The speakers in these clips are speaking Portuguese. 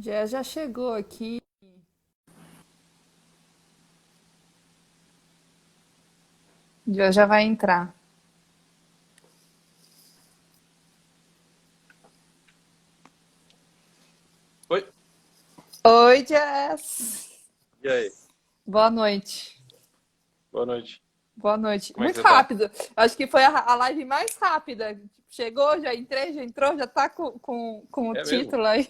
Já chegou aqui. Já vai entrar. Oi, Oi, Jess. e aí? Boa noite. Boa noite. Boa noite. Como é que Muito você tá? rápido. Acho que foi a live mais rápida. Chegou, já entrei, já entrou, já tá com o É mesmo? título aí.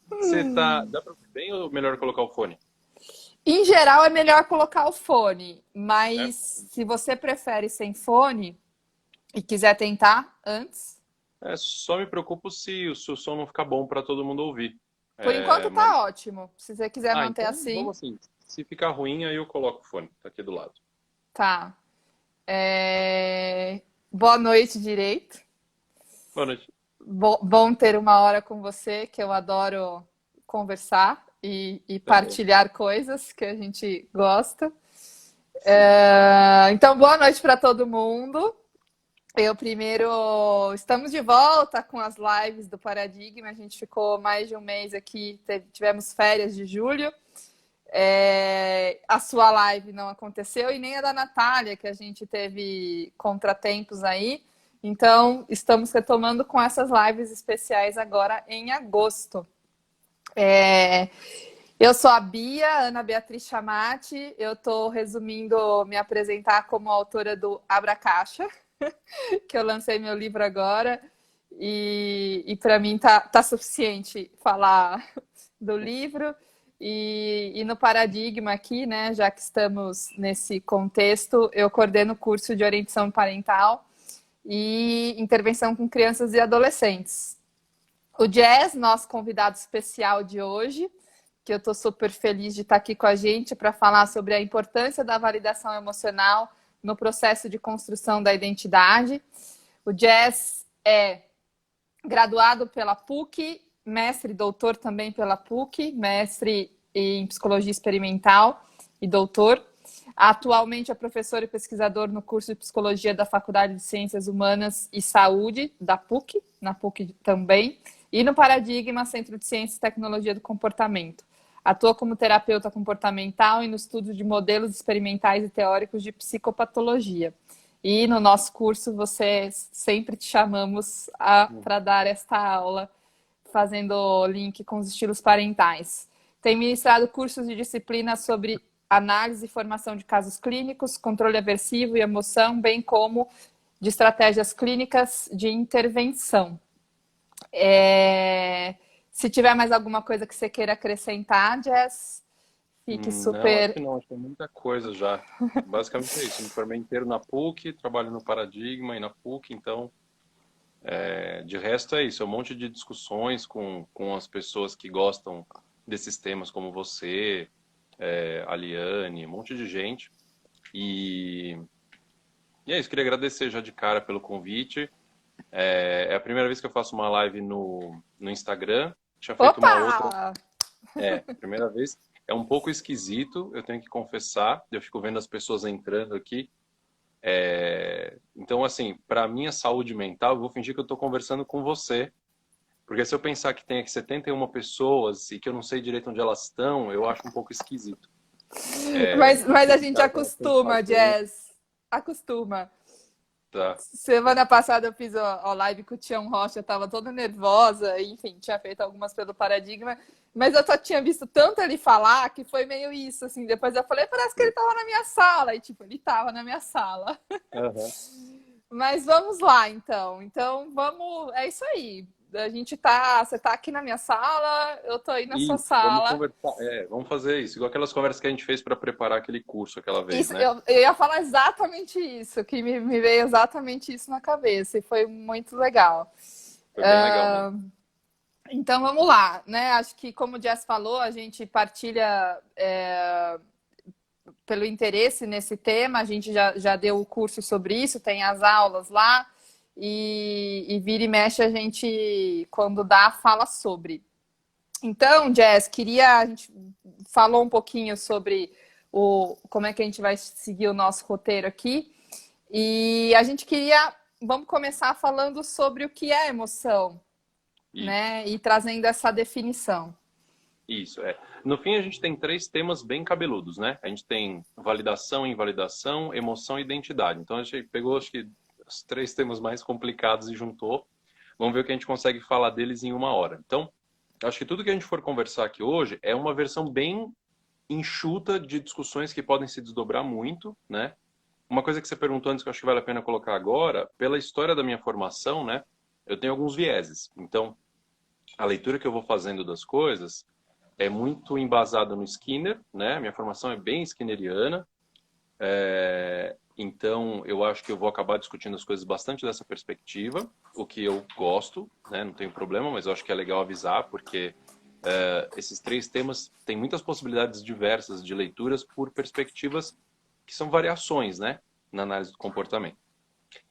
Você tá. Dá pra ouvir bem ou melhor colocar o fone? Em geral, é melhor colocar o fone, É? mas se você prefere sem fone e quiser tentar antes, É, só me preocupo se o seu som não ficar bom pra todo mundo ouvir. por É, enquanto mas. tá ótimo. Se você quiser manter Então assim, vamos assim. Se ficar ruim, aí eu coloco o fone. Tá aqui do lado. tá. Boa noite, direito. Boa noite. Bom ter uma hora com você, que eu adoro conversar e Também. partilhar coisas que a gente gosta. Sim. Então, boa noite para todo mundo. Eu primeiro, estamos de volta com as lives do Paradigma. A gente ficou mais de um mês aqui, tivemos férias de julho. A sua live não aconteceu e nem a da Natália, que a gente teve contratempos aí. Então, estamos retomando com essas lives especiais agora em agosto. É, eu sou a Bia, Ana Beatriz Chamati. Eu estou resumindo me apresentar como autora do Abra Caixa, que eu lancei meu livro agora. E para mim tá suficiente falar do livro. E no Paradigma aqui, né, já que estamos nesse contexto, eu coordeno o curso de orientação parental e intervenção com crianças e adolescentes. O Jazz, nosso convidado especial de hoje, que eu estou super feliz de estar aqui com a gente para falar sobre a importância da validação emocional no processo de construção da identidade. O Jazz é graduado pela PUC, mestre e doutor também pela PUC, mestre em psicologia experimental e doutor. Atualmente é professor e pesquisador no curso de psicologia da Faculdade de Ciências Humanas e Saúde da PUC, na PUC também, e no Paradigma, Centro de Ciências e Tecnologia do Comportamento. Atua como terapeuta comportamental e no estudo de modelos experimentais e teóricos de psicopatologia. E no nosso curso, você sempre te chamamos para dar esta aula, fazendo link com os estilos parentais. Tem ministrado cursos de disciplina sobre análise e formação de casos clínicos, controle aversivo e emoção, bem como de estratégias clínicas de intervenção. Se tiver mais alguma coisa que você queira acrescentar, Jess, fique Não, acho super. que não. Acho que é muita coisa já. Basicamente é isso. Me formei inteiro na PUC, trabalho no Paradigma e na PUC, então. De resto é isso, é um monte de discussões com as pessoas que gostam desses temas, como você, a Liane, um monte de gente. E, e é isso, queria agradecer já de cara pelo convite. É a primeira vez que eu faço uma live no Instagram. Tinha feito uma outra, Opa! primeira vez. É um pouco esquisito, eu tenho que confessar. Eu fico vendo as pessoas entrando aqui. Então, assim, para minha saúde mental, eu vou fingir que eu estou conversando com você. Porque se eu pensar que tem aqui 71 pessoas e que eu não sei direito onde elas estão, eu acho um pouco esquisito. Mas Tem a que gente ficar aquela acostuma, sensação. Jazz. Acostuma. Tá. Semana passada eu fiz a live com o Tião Rocha, eu tava toda nervosa, enfim, tinha feito algumas pelo Paradigma, mas eu só tinha visto tanto ele falar que foi meio isso, assim. Depois eu falei, parece que ele tava na minha sala, e tipo, ele tava na minha sala. Aham. Mas vamos lá, então. Então, vamos. É isso aí. A gente tá. Você tá aqui na minha sala, eu tô aí na sua Isso, vamos sala. conversar. Vamos fazer isso. Igual aquelas conversas que a gente fez para preparar aquele curso aquela vez, Isso, né? eu ia falar exatamente isso, que me veio exatamente isso na cabeça, e foi muito legal. Foi bem legal mesmo. Então vamos lá, né? Acho que, como o Jess falou, a gente partilha pelo interesse nesse tema, a gente já deu o curso sobre isso, tem as aulas lá, e vira e mexe a gente, quando dá, fala sobre. Então, Jess, a gente falou um pouquinho sobre como é que a gente vai seguir o nosso roteiro aqui, e a gente vamos começar falando sobre o que é emoção, Isso. né? E trazendo essa definição. Isso, é. No fim, a gente tem 3 temas bem cabeludos, né? A gente tem validação, invalidação, emoção e identidade. Então, a gente pegou, acho que, os 3 temas mais complicados e juntou. Vamos ver o que a gente consegue falar deles em 1 hora. Então, acho que tudo que a gente for conversar aqui hoje é uma versão bem enxuta de discussões que podem se desdobrar muito, né? Uma coisa que você perguntou antes que eu acho que vale a pena colocar agora, pela história da minha formação, né? Eu tenho alguns vieses. Então, a leitura que eu vou fazendo das coisas é muito embasada no Skinner, né? Minha formação é bem skinneriana. Então, eu acho que eu vou acabar discutindo as coisas bastante dessa perspectiva, o que eu gosto, né? Não tenho problema, mas eu acho que é legal avisar, porque esses 3 temas têm muitas possibilidades diversas de leituras por perspectivas que são variações, né? Na análise do comportamento.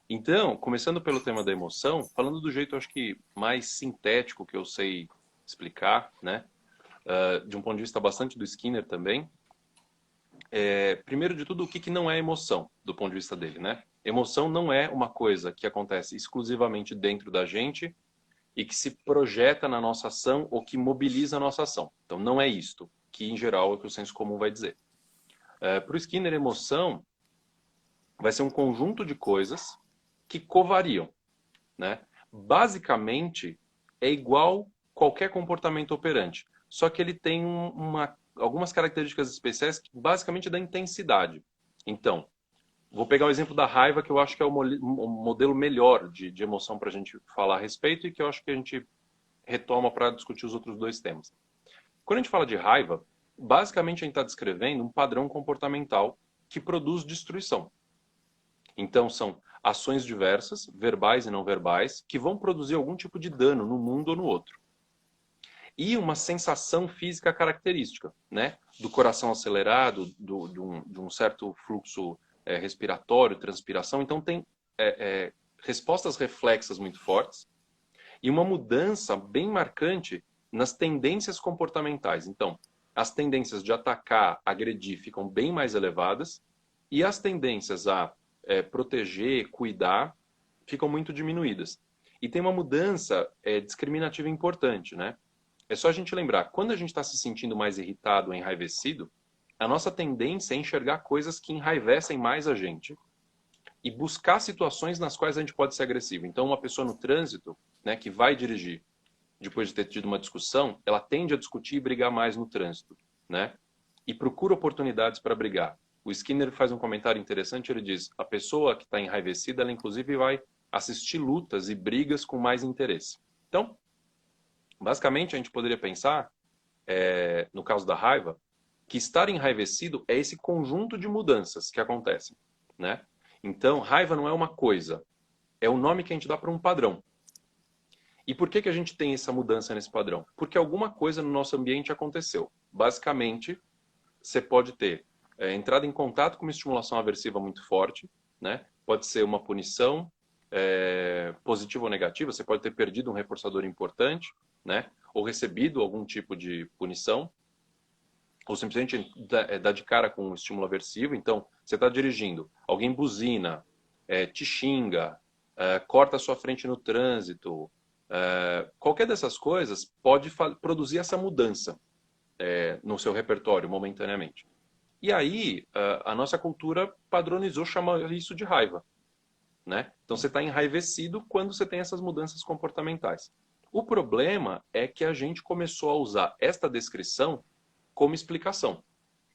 Então, começando pelo tema da emoção, falando do jeito, acho que, mais sintético que eu sei explicar, né? De um ponto de vista bastante do Skinner também. Primeiro de tudo, o que não é emoção, do ponto de vista dele, né? Emoção não é uma coisa que acontece exclusivamente dentro da gente e que se projeta na nossa ação ou que mobiliza a nossa ação. Então, não é isto, que em geral é o que o senso comum vai dizer. Para o Skinner, emoção vai ser um conjunto de coisas que covariam, né? Basicamente, é igual qualquer comportamento operante, só que ele tem algumas características especiais, que basicamente da intensidade. Então, vou pegar o exemplo da raiva, que eu acho que é o modelo melhor de emoção para a gente falar a respeito e que eu acho que a gente retoma para discutir os outros 2 temas. Quando a gente fala de raiva, basicamente a gente está descrevendo um padrão comportamental que produz destruição. Então, são ações diversas, verbais e não verbais, que vão produzir algum tipo de dano no mundo ou no outro. E uma sensação física característica, né? Do coração acelerado, de um certo fluxo respiratório, transpiração. Então, tem respostas reflexas muito fortes e uma mudança bem marcante nas tendências comportamentais. Então, as tendências de atacar, agredir ficam bem mais elevadas e as tendências a proteger, cuidar, ficam muito diminuídas. E tem uma mudança discriminativa importante, né? É só a gente lembrar, quando a gente está se sentindo mais irritado ou enraivecido, a nossa tendência é enxergar coisas que enraivecem mais a gente e buscar situações nas quais a gente pode ser agressivo. Então, uma pessoa no trânsito, né, que vai dirigir, depois de ter tido uma discussão, ela tende a discutir e brigar mais no trânsito, né? E procura oportunidades para brigar. O Skinner faz um comentário interessante, ele diz, a pessoa que está enraivecida, ela inclusive vai assistir lutas e brigas com mais interesse. Então, basicamente, a gente poderia pensar, no caso da raiva, que estar enraivecido é esse conjunto de mudanças que acontecem, né? Então, raiva não é uma coisa, é o nome que a gente dá para um padrão. E por que a gente tem essa mudança nesse padrão? Porque alguma coisa no nosso ambiente aconteceu. Basicamente, você pode ter entrado em contato com uma estimulação aversiva muito forte, né? Pode ser uma punição, positiva ou negativa, você pode ter perdido um reforçador importante, né? Ou recebido algum tipo de punição, ou simplesmente dar de cara com um estímulo aversivo. Então, você está dirigindo, alguém buzina, te xinga, corta a sua frente no trânsito, qualquer dessas coisas pode produzir essa mudança no seu repertório momentaneamente. E aí, a nossa cultura padronizou chamar isso de raiva, né? Então, você está enraivecido quando você tem essas mudanças comportamentais. O problema é que a gente começou a usar esta descrição como explicação.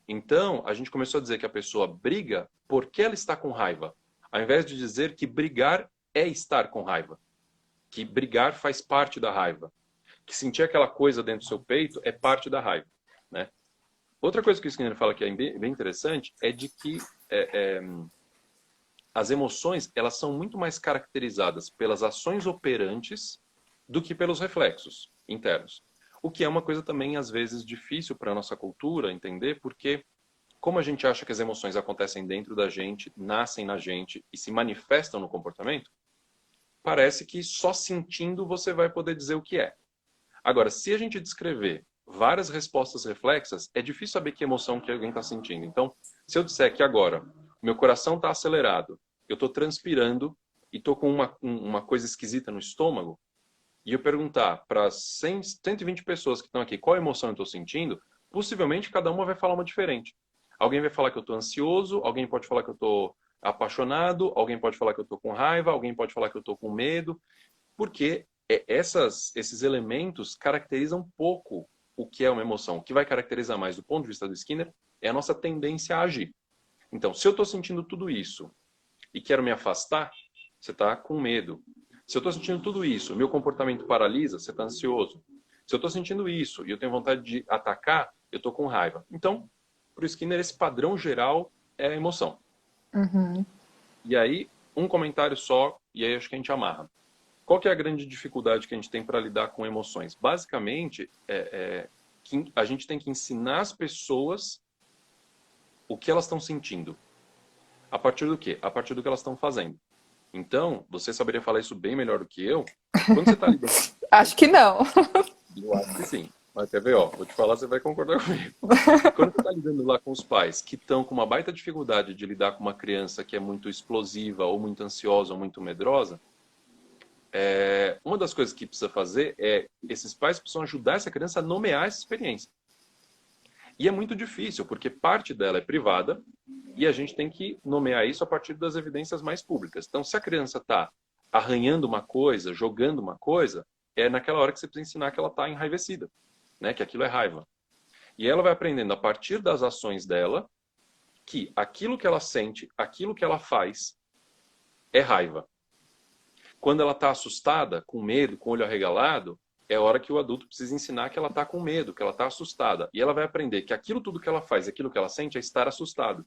Então, a gente começou a dizer que a pessoa briga porque ela está com raiva, ao invés de dizer que brigar é estar com raiva, que brigar faz parte da raiva, que sentir aquela coisa dentro do seu peito é parte da raiva, né? Outra coisa que o Skinner fala que é bem interessante é de que as emoções, elas são muito mais caracterizadas pelas ações operantes do que pelos reflexos internos. O que é uma coisa também, às vezes, difícil para a nossa cultura entender, porque como a gente acha que as emoções acontecem dentro da gente, nascem na gente e se manifestam no comportamento, parece que só sentindo você vai poder dizer o que é. Agora, se a gente descrever várias respostas reflexas, é difícil saber que emoção que alguém está sentindo. Então, se eu disser que agora meu coração está acelerado, eu estou transpirando e estou com uma coisa esquisita no estômago, e eu perguntar para 120 pessoas que estão aqui qual emoção eu estou sentindo, possivelmente cada uma vai falar uma diferente. Alguém vai falar que eu estou ansioso, alguém pode falar que eu estou apaixonado, alguém pode falar que eu estou com raiva, alguém pode falar que eu estou com medo, porque esses elementos caracterizam um pouco o que é uma emoção. O que vai caracterizar mais do ponto de vista do Skinner é a nossa tendência a agir. Então, se eu estou sentindo tudo isso e quero me afastar, você está com medo. Se eu estou sentindo tudo isso, meu comportamento paralisa, você está ansioso. Se eu estou sentindo isso e eu tenho vontade de atacar, eu estou com raiva. Então, para o Skinner, esse padrão geral é a emoção. Uhum. E aí, um comentário só, e aí acho que a gente amarra. Qual que é a grande dificuldade que a gente tem para lidar com emoções? Basicamente, que a gente tem que ensinar as pessoas o que elas estão sentindo. A partir do quê? A partir do que elas estão fazendo. Então, você saberia falar isso bem melhor do que eu. Quando você está lidando... Acho que não. Eu acho que sim. Mas quer ver, ó, vou te falar, você vai concordar comigo. Quando você está lidando lá com os pais que estão com uma baita dificuldade de lidar com uma criança que é muito explosiva, ou muito ansiosa, ou muito medrosa, uma das coisas que precisa fazer é, esses pais precisam ajudar essa criança a nomear essa experiência. E é muito difícil, porque parte dela é privada, e a gente tem que nomear isso a partir das evidências mais públicas. Então, se a criança está arranhando uma coisa, jogando uma coisa, é naquela hora que você precisa ensinar que ela está enraivecida, né? Que aquilo é raiva. E ela vai aprendendo a partir das ações dela que aquilo que ela sente, aquilo que ela faz é raiva. Quando ela está assustada, com medo, com o olho arregalado, é a hora que o adulto precisa ensinar que ela está com medo, que ela está assustada. E ela vai aprender que aquilo tudo que ela faz, aquilo que ela sente é estar assustado.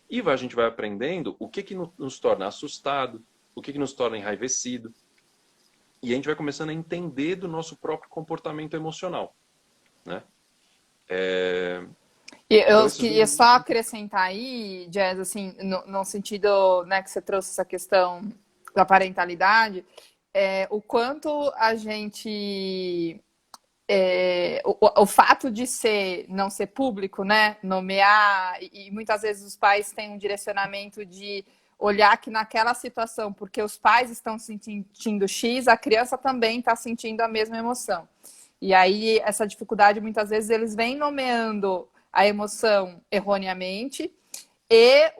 E a gente vai aprendendo o que nos torna assustado, o que nos torna enraivecido. E a gente vai começando a entender do nosso próprio comportamento emocional, né? E Então, eu esses queria dois... só acrescentar aí, Jazz, assim, no sentido, né, que você trouxe essa questão da parentalidade, o quanto a gente o fato de não ser público, né, nomear, e muitas vezes os pais têm um direcionamento de olhar que naquela situação, porque os pais estão sentindo X, a criança também está sentindo a mesma emoção. E aí, essa dificuldade, muitas vezes, eles vêm nomeando a emoção erroneamente, e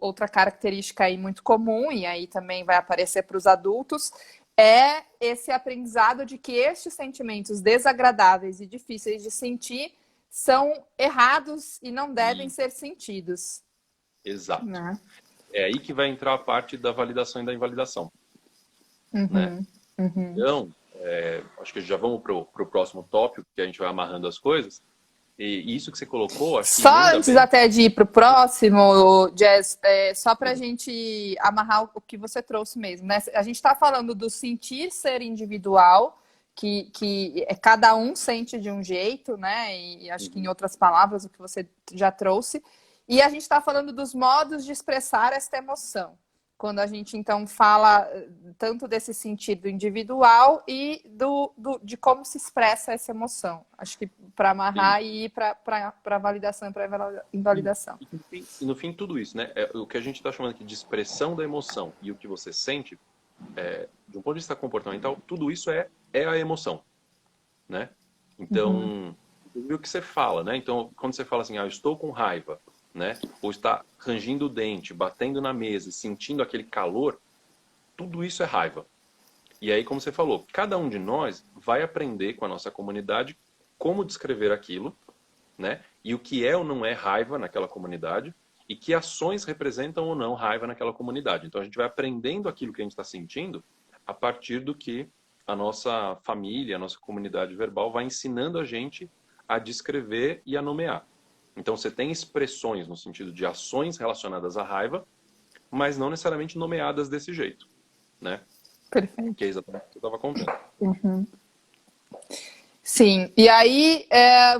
outra característica aí muito comum, e aí também vai aparecer para os adultos, é esse aprendizado de que estes sentimentos desagradáveis e difíceis de sentir são errados e não devem ser sentidos. Exato. Né? É aí que vai entrar a parte da validação e da invalidação. Né? Então, acho que já vamos para o próximo tópico, que a gente vai amarrando as coisas. E isso que você colocou, acho que Só emenda antes bem. até de ir para o próximo, Jess, só para a gente amarrar o que você trouxe mesmo, né? A gente está falando do sentir ser individual, que cada um sente de um jeito, né? E acho que em outras palavras, o que você já trouxe. E a gente está falando dos modos de expressar esta emoção. Quando a gente, então, fala tanto desse sentido individual e de como se expressa essa emoção. Acho que para amarrar e ir para validação e para invalidação. E no fim, tudo isso, né? O que a gente está chamando aqui de expressão da emoção e o que você sente, de um ponto de vista comportamental, tudo isso é a emoção, né? Então, o que você fala, né? Então, quando você fala assim, eu estou com raiva, né? Ou está rangindo o dente, batendo na mesa, sentindo aquele calor, tudo isso é raiva. E aí, como você falou, cada um de nós vai aprender com a nossa comunidade como descrever aquilo, né? E o que é ou não é raiva naquela comunidade e que ações representam ou não raiva naquela comunidade. Então, a gente vai aprendendo aquilo que a gente está sentindo a partir do que a nossa família, a nossa comunidade verbal vai ensinando a gente a descrever e a nomear. Então, você tem expressões no sentido de ações relacionadas à raiva, mas não necessariamente nomeadas desse jeito, né? Perfeito. Que é exatamente o que eu estava contando. Sim, e aí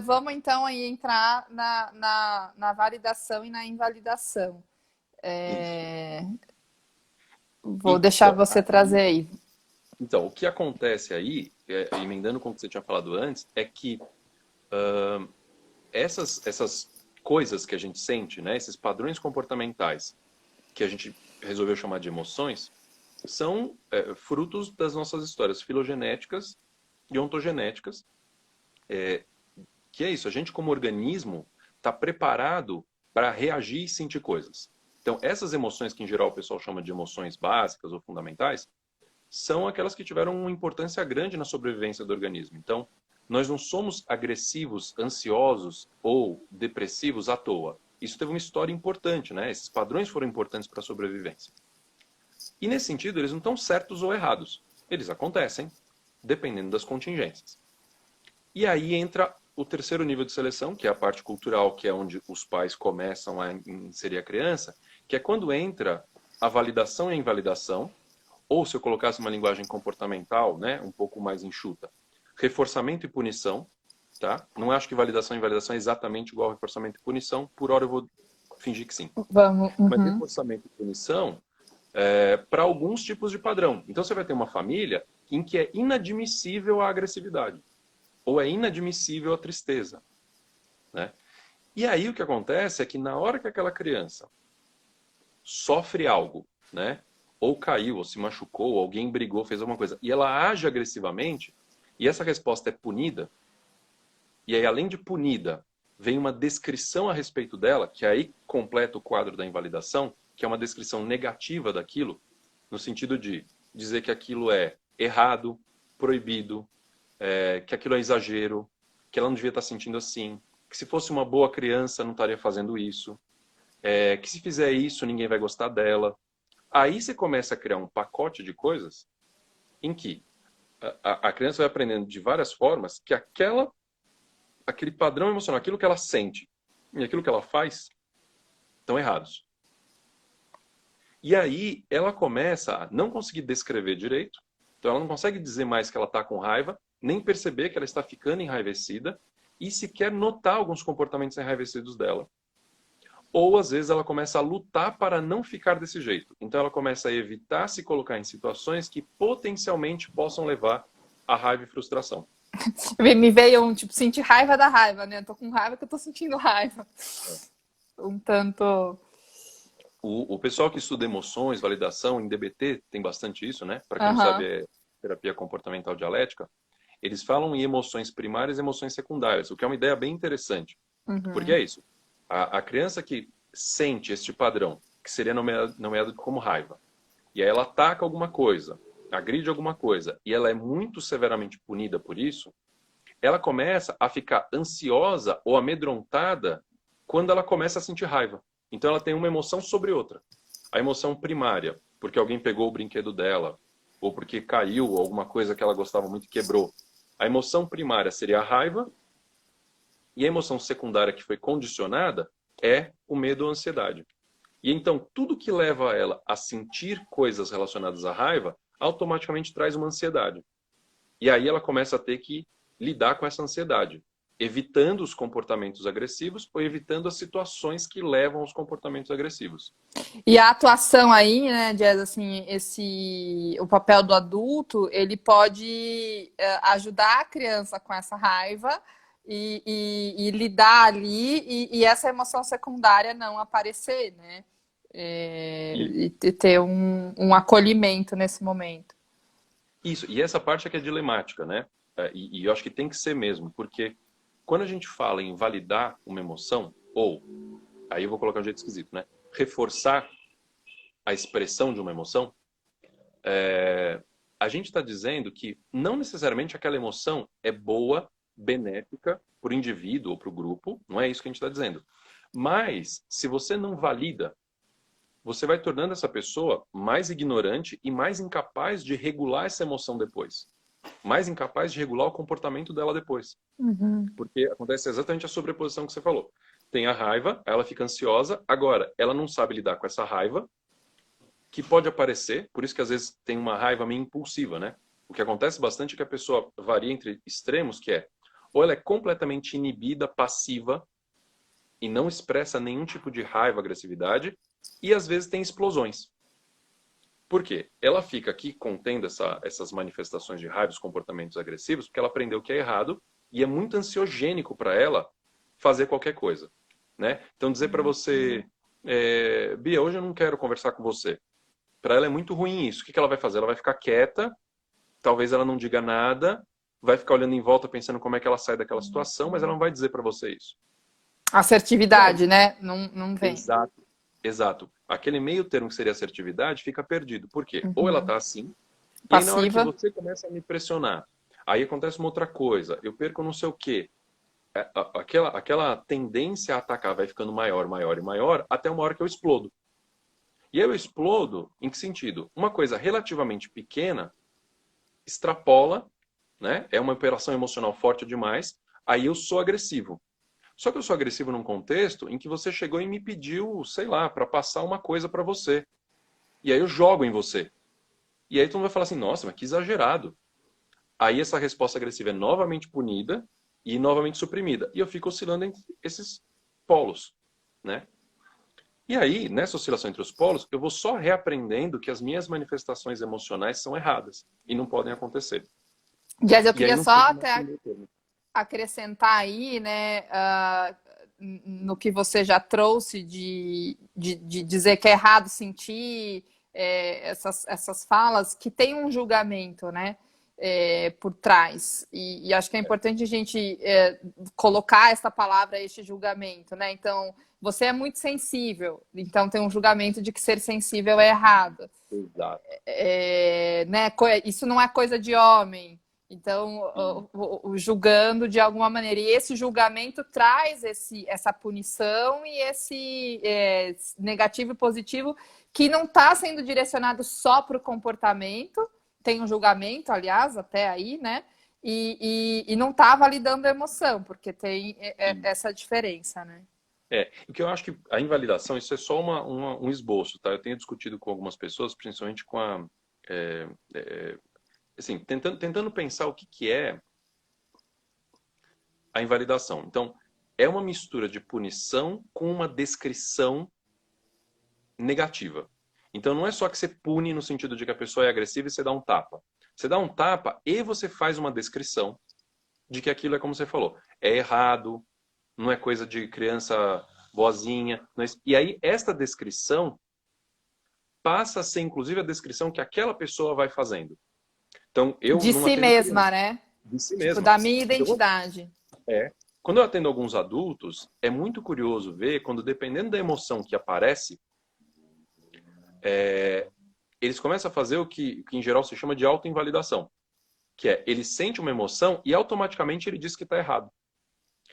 vamos então aí entrar na validação e na invalidação. Vou deixar você trazer aí. Então, o que acontece aí, emendando com o que você tinha falado antes, é que essas coisas que a gente sente, né, esses padrões comportamentais que a gente resolveu chamar de emoções, são frutos das nossas histórias filogenéticas e ontogenéticas, que é isso, a gente como organismo está preparado para reagir e sentir coisas. Então, essas emoções que em geral o pessoal chama de emoções básicas ou fundamentais, são aquelas que tiveram uma importância grande na sobrevivência do organismo. Então, nós não somos agressivos, ansiosos ou depressivos à toa. Isso teve uma história importante, né? Esses padrões foram importantes para a sobrevivência. E nesse sentido, eles não estão certos ou errados. Eles acontecem, dependendo das contingências. E aí entra o terceiro nível de seleção, que é a parte cultural, que é onde os pais começam a inserir a criança, que é quando entra a validação e a invalidação, ou se eu colocasse uma linguagem comportamental, né, um pouco mais enxuta, reforçamento e punição, tá? Não acho que validação e invalidação é exatamente igual a reforçamento e punição, por hora eu vou fingir que sim. Vamos. Mas reforçamento e punição para alguns tipos de padrão. Então você vai ter uma família em que é inadmissível a agressividade, ou é inadmissível a tristeza, né? E aí o que acontece é que na hora que aquela criança sofre algo, né? Ou caiu, ou se machucou, ou alguém brigou, fez alguma coisa, e ela age agressivamente, e essa resposta é punida, e aí além de punida, vem uma descrição a respeito dela, que aí completa o quadro da invalidação, que é uma descrição negativa daquilo, no sentido de dizer que aquilo é errado, proibido, que aquilo é exagero, que ela não devia estar sentindo assim, que se fosse uma boa criança não estaria fazendo isso, que se fizer isso ninguém vai gostar dela. Aí você começa a criar um pacote de coisas em que a criança vai aprendendo de várias formas que aquele padrão emocional, aquilo que ela sente e aquilo que ela faz estão errados. E aí ela começa a não conseguir descrever direito, então ela não consegue dizer mais que ela está com raiva, nem perceber que ela está ficando enraivecida e sequer notar alguns comportamentos enraivecidos dela. Ou às vezes ela começa a lutar para não ficar desse jeito. Então ela começa a evitar se colocar em situações que potencialmente possam levar a raiva e frustração. Me veio um tipo, sentir raiva da raiva, né? Eu tô com raiva que eu tô sentindo raiva. Um tanto. O pessoal que estuda emoções, validação, em DBT, tem bastante isso, né? Para quem não sabe, é terapia comportamental dialética. Eles falam em emoções primárias e emoções secundárias, o que é uma ideia bem interessante. Porque é isso. A criança que sente este padrão, que seria nomeado como raiva, e aí ela ataca alguma coisa, agride alguma coisa, e ela é muito severamente punida por isso, ela começa a ficar ansiosa ou amedrontada quando ela começa a sentir raiva. Então ela tem uma emoção sobre outra. A emoção primária, porque alguém pegou o brinquedo dela, ou porque caiu alguma coisa que ela gostava muito e quebrou. A emoção primária seria a raiva, e a emoção secundária que foi condicionada é o medo ou a ansiedade. E então tudo que leva ela a sentir coisas relacionadas à raiva, automaticamente traz uma ansiedade. E aí ela começa a ter que lidar com essa ansiedade, evitando os comportamentos agressivos ou evitando as situações que levam aos comportamentos agressivos. E a atuação aí, né, Jazz, assim, o papel do adulto, ele pode ajudar a criança com essa raiva e lidar ali e essa emoção secundária não aparecer, né? E ter um acolhimento nesse momento. Isso, e essa parte é que é dilemática, né? E eu acho que tem que ser mesmo, porque quando a gente fala em validar uma emoção, ou, aí eu vou colocar um jeito esquisito, né? Reforçar a expressão de uma emoção, a gente está dizendo que não necessariamente aquela emoção é boa, benéfica para o indivíduo ou para o grupo, não é isso que a gente está dizendo. Mas, se você não valida, você vai tornando essa pessoa mais ignorante e mais incapaz de regular essa emoção depois. Mais incapaz de regular o comportamento dela depois. Porque acontece exatamente a sobreposição que você falou. Tem a raiva, ela fica ansiosa, agora ela não sabe lidar com essa raiva, que pode aparecer, por isso que às vezes tem uma raiva meio impulsiva, né? O que acontece bastante é que a pessoa varia entre extremos, que é ou ela é completamente inibida, passiva, e não expressa nenhum tipo de raiva, agressividade, e às vezes tem explosões. Por quê? Ela fica aqui contendo essas manifestações de raiva, os comportamentos agressivos, porque ela aprendeu que é errado, e é muito ansiogênico para ela fazer qualquer coisa, né? Então dizer para você, Bia, hoje eu não quero conversar com você. para ela é muito ruim isso. O que que ela vai fazer? Ela vai ficar quieta, talvez ela não diga nada, vai ficar olhando em volta pensando como é que ela sai daquela situação, mas ela não vai dizer para você isso. Assertividade, né? Não vem. Exato, exato. Aquele meio termo que seria assertividade fica perdido. Por quê? Ou ela tá assim, e aí na hora que Passiva. você começa a me pressionar, aí acontece uma outra coisa, eu perco não sei o quê. Aquela tendência a atacar vai ficando maior, maior e maior, até uma hora que eu explodo. E eu explodo em que sentido? Uma coisa relativamente pequena extrapola, né? É uma operação emocional forte demais, aí eu sou agressivo. Só que eu sou agressivo num contexto em que você chegou e me pediu, sei lá, para passar uma coisa para você. E aí eu jogo em você. E aí tu vai falar assim, nossa, mas que exagerado. Aí essa resposta agressiva é novamente punida e novamente suprimida. E eu fico oscilando entre esses polos, né? E aí, nessa oscilação entre os polos, eu vou só reaprendendo que as minhas manifestações emocionais são erradas e não podem acontecer. Jazz, eu E aí queria não só tem mais até meio termo. acrescentar aí, né, no que você já trouxe de dizer que é errado sentir essas falas, que tem um julgamento, né, por trás. E acho que é importante a gente colocar essa palavra, este julgamento, né? Então, você é muito sensível, então tem um julgamento de que ser sensível é errado. Exato. Né? Isso não é coisa de homem. Então, julgando de alguma maneira. E esse julgamento traz essa punição e esse negativo e positivo que não está sendo direcionado só para o comportamento. Tem um julgamento, aliás, até aí, né? E não está validando a emoção, porque tem essa diferença, né? O que eu acho que a invalidação, isso é só um esboço, tá? Eu tenho discutido com algumas pessoas, principalmente com assim, tentando pensar o que é a invalidação. Então, é uma mistura de punição com uma descrição negativa. Então, não é só que você pune no sentido de que a pessoa é agressiva e você dá um tapa. Você dá um tapa e você faz uma descrição de que aquilo é como você falou. É errado, não é coisa de criança boazinha. E aí, esta descrição passa a ser, inclusive, a descrição que aquela pessoa vai fazendo. Então, eu De não si atendo mesma, criança. né? De si Tipo, mesma. da minha identidade. Quando eu atendo alguns adultos, é muito curioso ver quando, dependendo da emoção que aparece, eles começam a fazer o que em geral se chama de autoinvalidação, que é ele sente uma emoção e automaticamente ele diz que está errado.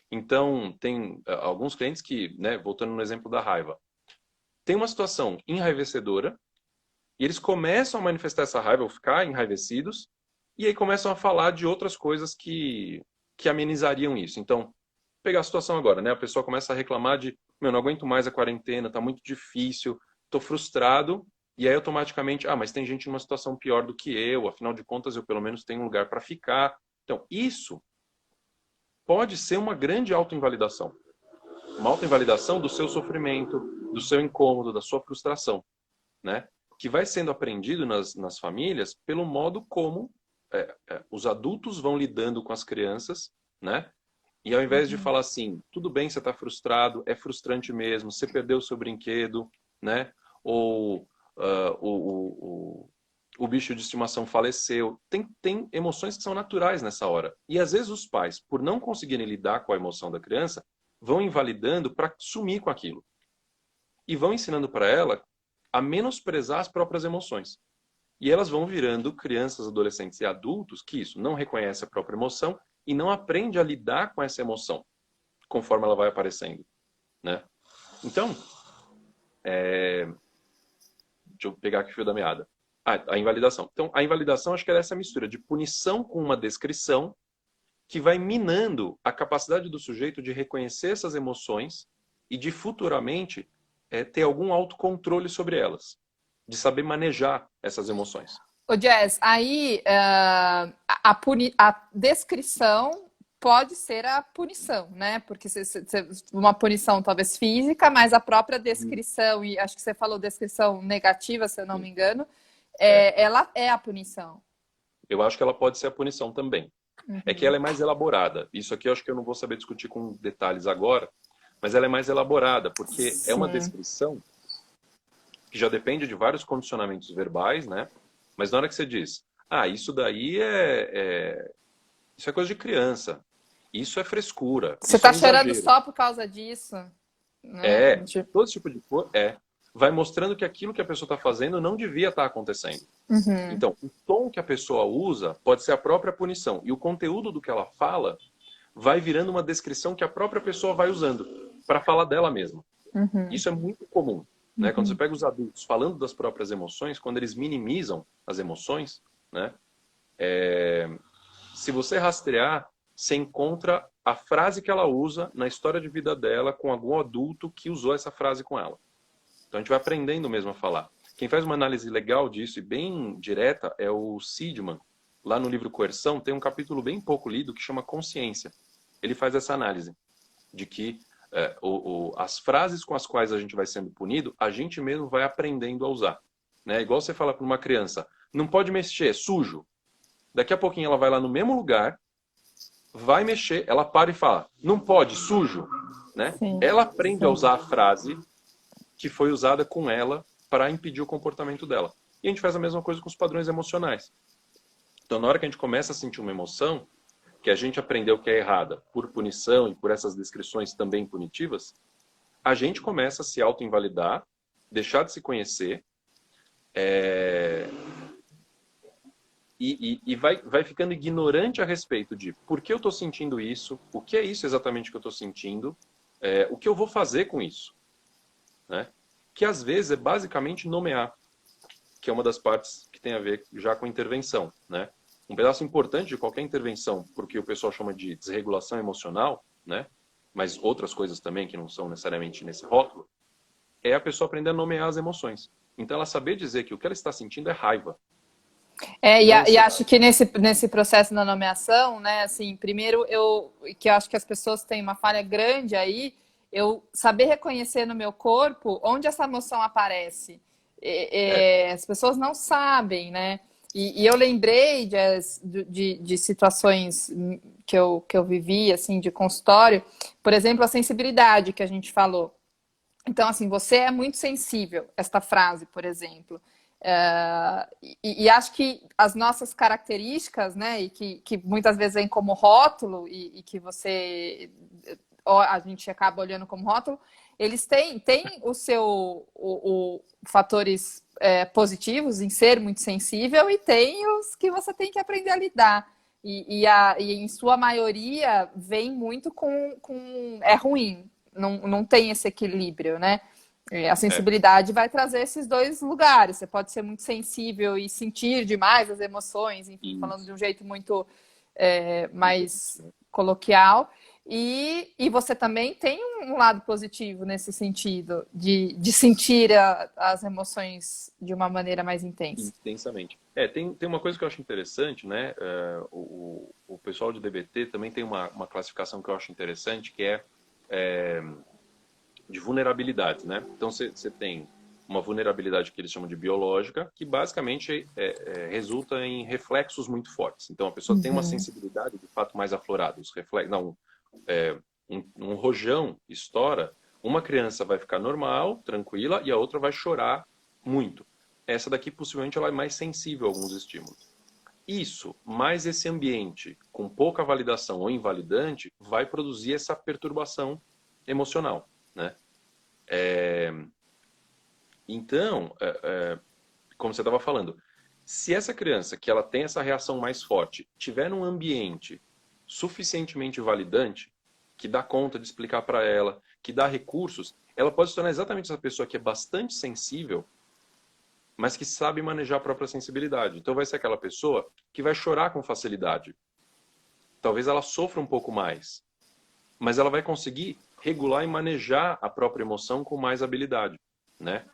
Então, tem alguns clientes que, né, voltando no exemplo da raiva, tem uma situação enraivecedora e eles começam a manifestar essa raiva ou ficar enraivecidos e aí começam a falar de outras coisas que amenizariam isso. Então, pegar a situação agora, né? A pessoa começa a reclamar de, meu, não aguento mais a quarentena, tá muito difícil, tô frustrado, e aí automaticamente, mas tem gente numa situação pior do que eu, afinal de contas eu pelo menos tenho um lugar para ficar. Então, isso pode ser uma grande autoinvalidação. Uma autoinvalidação do seu sofrimento, do seu incômodo, da sua frustração, né? Que vai sendo aprendido nas famílias pelo modo como os adultos vão lidando com as crianças, né? E ao invés de falar assim, tudo bem, você está frustrado, é frustrante mesmo, você perdeu o seu brinquedo, né? Ou o bicho de estimação faleceu. Tem emoções que são naturais nessa hora. E às vezes os pais, por não conseguirem lidar com a emoção da criança, vão invalidando para sumir com aquilo. E vão ensinando para ela a menosprezar as próprias emoções. E elas vão virando crianças, adolescentes e adultos que isso não reconhece a própria emoção e não aprende a lidar com essa emoção conforme ela vai aparecendo, né? Então, deixa eu pegar aqui o fio da meada. A invalidação. Então, a invalidação acho que é essa mistura de punição com uma descrição que vai minando a capacidade do sujeito de reconhecer essas emoções e de futuramente ter algum autocontrole sobre elas, de saber manejar essas emoções. Ô, Jazz, aí a descrição pode ser a punição, né? Porque uma punição talvez física, mas a própria descrição, e acho que você falou descrição negativa, se eu não me engano, ela é a punição. Eu acho que ela pode ser a punição também. É que ela é mais elaborada. Isso aqui eu acho que eu não vou saber discutir com detalhes agora, mas ela é mais elaborada, porque é uma descrição que já depende de vários condicionamentos verbais, né? Mas na hora que você diz, isso daí isso é coisa de criança, isso é frescura, Você isso é tá um chorando exagero. só por causa disso, né? Tipo, Todo esse tipo de coisa vai mostrando que aquilo que a pessoa está fazendo não devia estar acontecendo. uhum, Então, o tom que a pessoa usa pode ser a própria punição. E o conteúdo do que ela fala vai virando uma descrição que a própria pessoa vai usando para falar dela mesma. uhum, Isso é muito comum. Né? Quando você uhum. pega os adultos falando das próprias emoções, quando eles minimizam as emoções, né? Se você rastrear, você encontra a frase que ela usa na história de vida dela com algum adulto que usou essa frase com ela. Então a gente vai aprendendo mesmo a falar. Quem faz uma análise legal disso e bem direta é o Seidman. Lá no livro Coerção tem um capítulo bem pouco lido que chama Consciência. Ele faz essa análise de que as frases com as quais a gente vai sendo punido, a gente mesmo vai aprendendo a usar. Né? Igual você fala para uma criança, não pode mexer, sujo. Daqui a pouquinho ela vai lá no mesmo lugar, vai mexer, ela para e fala, não pode, sujo. Né? Sim, Ela aprende a sim. usar a frase que foi usada com ela para impedir o comportamento dela. E a gente faz a mesma coisa com os padrões emocionais. Então, na hora que a gente começa a sentir uma emoção, que a gente aprendeu que é errada por punição e por essas descrições também punitivas, a gente começa a se auto-invalidar, deixar de se conhecer, e vai ficando ignorante a respeito de por que eu estou sentindo isso, o que é isso exatamente que eu estou sentindo, o que eu vou fazer com isso. Né? Que às vezes é basicamente nomear, que é uma das partes que tem a ver já com intervenção. Né? Um pedaço importante de qualquer intervenção, porque o pessoal chama de desregulação emocional, né? Mas outras coisas também que não são necessariamente nesse rótulo, é a pessoa aprender a nomear as emoções. Então ela saber dizer que o que ela está sentindo é raiva. Não E ansiedade. acho que nesse processo da nomeação, né, assim, primeiro que eu acho que as pessoas têm uma falha grande aí, eu saber reconhecer no meu corpo onde essa emoção aparece. É, As pessoas não sabem, né? E eu lembrei de situações que eu vivi, assim, de consultório, por exemplo, a sensibilidade que a gente falou. Então, assim, você é muito sensível, esta frase, por exemplo. E acho que as nossas características, né, e que muitas vezes vem como rótulo, e que a gente acaba olhando como rótulo, eles têm o fatores positivos em ser muito sensível e tem os que você tem que aprender a lidar. E em sua maioria vem muito com é ruim, não tem esse equilíbrio, né? A é, sensibilidade vai trazer esses dois lugares. Você pode ser muito sensível e sentir demais as emoções, enfim, falando isso. de um jeito muito mais coloquial. E você também tem um lado positivo nesse sentido, de sentir as emoções de uma maneira mais intensa. Intensamente. Tem uma coisa que eu acho interessante, né? O pessoal de DBT também tem uma classificação que eu acho interessante, que é de vulnerabilidades, né? Então você tem uma vulnerabilidade que eles chamam de biológica, que basicamente resulta em reflexos muito fortes. Então a pessoa tem uma Uhum. sensibilidade de fato mais aflorada. Os reflexos, não, um rojão estoura, uma criança vai ficar normal, tranquila, e a outra vai chorar muito. Essa daqui possivelmente ela é mais sensível a alguns estímulos. Isso, mais esse ambiente com pouca validação ou invalidante, vai produzir essa perturbação emocional, né? Então, como você estava falando, se essa criança que ela tem essa reação mais forte tiver num ambiente suficientemente validante, que dá conta de explicar para ela, que dá recursos, ela pode se tornar exatamente essa pessoa que é bastante sensível, mas que sabe manejar a própria sensibilidade. Então vai ser aquela pessoa que vai chorar com facilidade. Talvez ela sofra um pouco mais, mas ela vai conseguir regular e manejar a própria emoção com mais habilidade, né?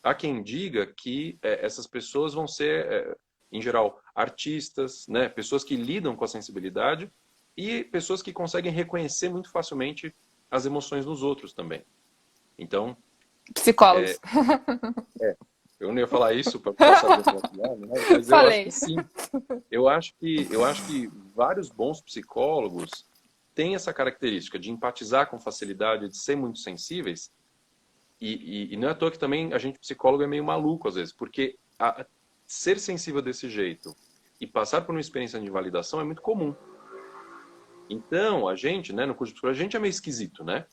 Há quem diga que essas pessoas vão ser, em geral, artistas, né? Pessoas que lidam com a sensibilidade e pessoas que conseguem reconhecer muito facilmente as emoções nos outros também. Então, Psicólogos. eu não ia falar isso para passar do outro lado, né? Mas eu acho que Falei. sim. Eu acho que vários bons psicólogos têm essa característica de empatizar com facilidade, de ser muito sensíveis, E não é à toa que também a gente psicólogo é meio maluco às vezes, porque ser sensível desse jeito e passar por uma experiência de invalidação é muito comum. Então, a gente, né, no curso de psicologia, a gente é meio esquisito, né?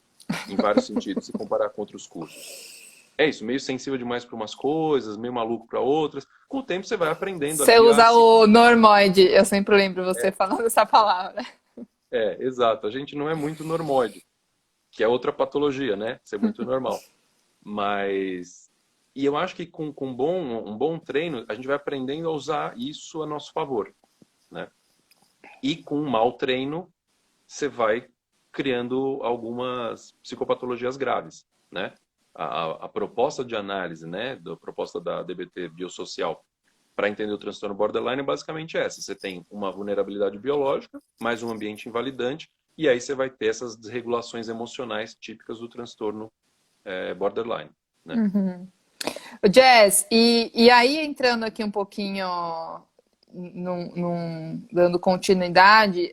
Em vários sentidos, se comparar com outros cursos. É isso, meio sensível demais para umas coisas, meio maluco para outras. Com o tempo você vai aprendendo Você ali a usa se o controlar. normoide, eu sempre lembro você falando essa palavra. Exato. A gente não é muito normóide, que é outra patologia, né? Ser muito normal. Mas... E eu acho que com um bom treino, a gente vai aprendendo a usar isso a nosso favor, né? E com um mau treino, você vai criando algumas psicopatologias graves, né? A proposta de análise, né, da proposta da DBT biosocial para entender o transtorno borderline é basicamente essa. Você tem uma vulnerabilidade biológica, mais um ambiente invalidante, e aí você vai ter essas desregulações emocionais típicas do transtorno borderline, né? O Jazz, e aí entrando aqui um pouquinho, dando continuidade,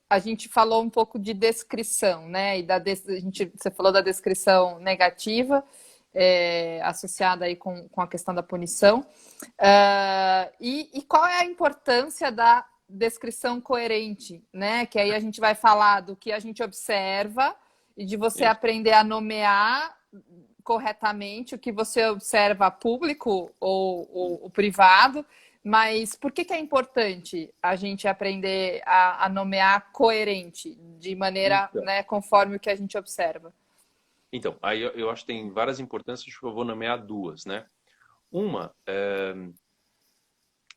a gente falou um pouco de descrição, né? Você falou da descrição negativa, associada aí com a questão da punição. E qual é a importância da descrição coerente, né? Que aí a gente vai falar do que a gente observa e de você Isso. aprender a nomear corretamente o que você observa público ou privado, mas por que é importante a gente aprender a nomear coerente, de maneira, Então, né, conforme o que a gente observa? aí eu acho que tem várias importâncias, acho que eu vou nomear duas, né? Uma,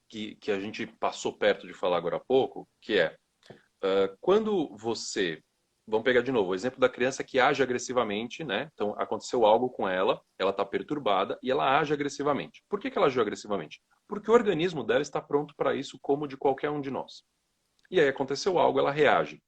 que a gente passou perto de falar agora há pouco, que é quando você... Vamos pegar de novo o exemplo da criança que age agressivamente, né? Então, aconteceu algo com ela, ela está perturbada e ela age agressivamente. Por que ela agiu agressivamente? Porque o organismo dela está pronto para isso, como de qualquer um de nós. E aí aconteceu algo, ela reage.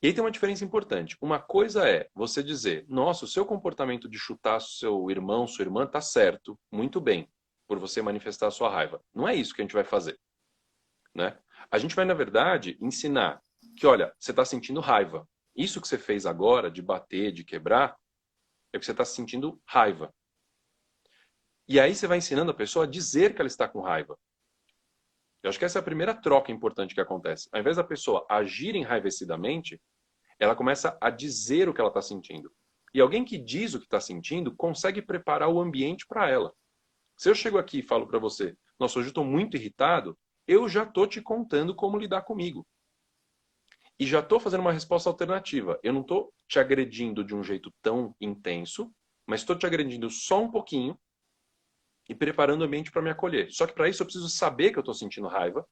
E aí tem uma diferença importante. Uma coisa é você dizer, nossa, o seu comportamento de chutar seu irmão, sua irmã, está certo, muito bem, por você manifestar a sua raiva. Não é isso que a gente vai fazer, né? A gente vai, na verdade, ensinar que, olha, você está sentindo raiva. Isso que você fez agora, de bater, de quebrar, é que você está sentindo raiva. E aí você vai ensinando a pessoa a dizer que ela está com raiva. Eu acho que essa é a primeira troca importante que acontece. Ao invés da pessoa agir enraivecidamente, ela começa a dizer o que ela está sentindo. E alguém que diz o que está sentindo consegue preparar o ambiente para ela. Se eu chego aqui e falo para você, nossa, hoje eu estou muito irritado, eu já estou te contando como lidar comigo. E já estou fazendo uma resposta alternativa. Eu não estou te agredindo de um jeito tão intenso, mas estou te agredindo só um pouquinho e preparando o ambiente para me acolher. Só que para isso eu preciso saber que eu estou sentindo raiva.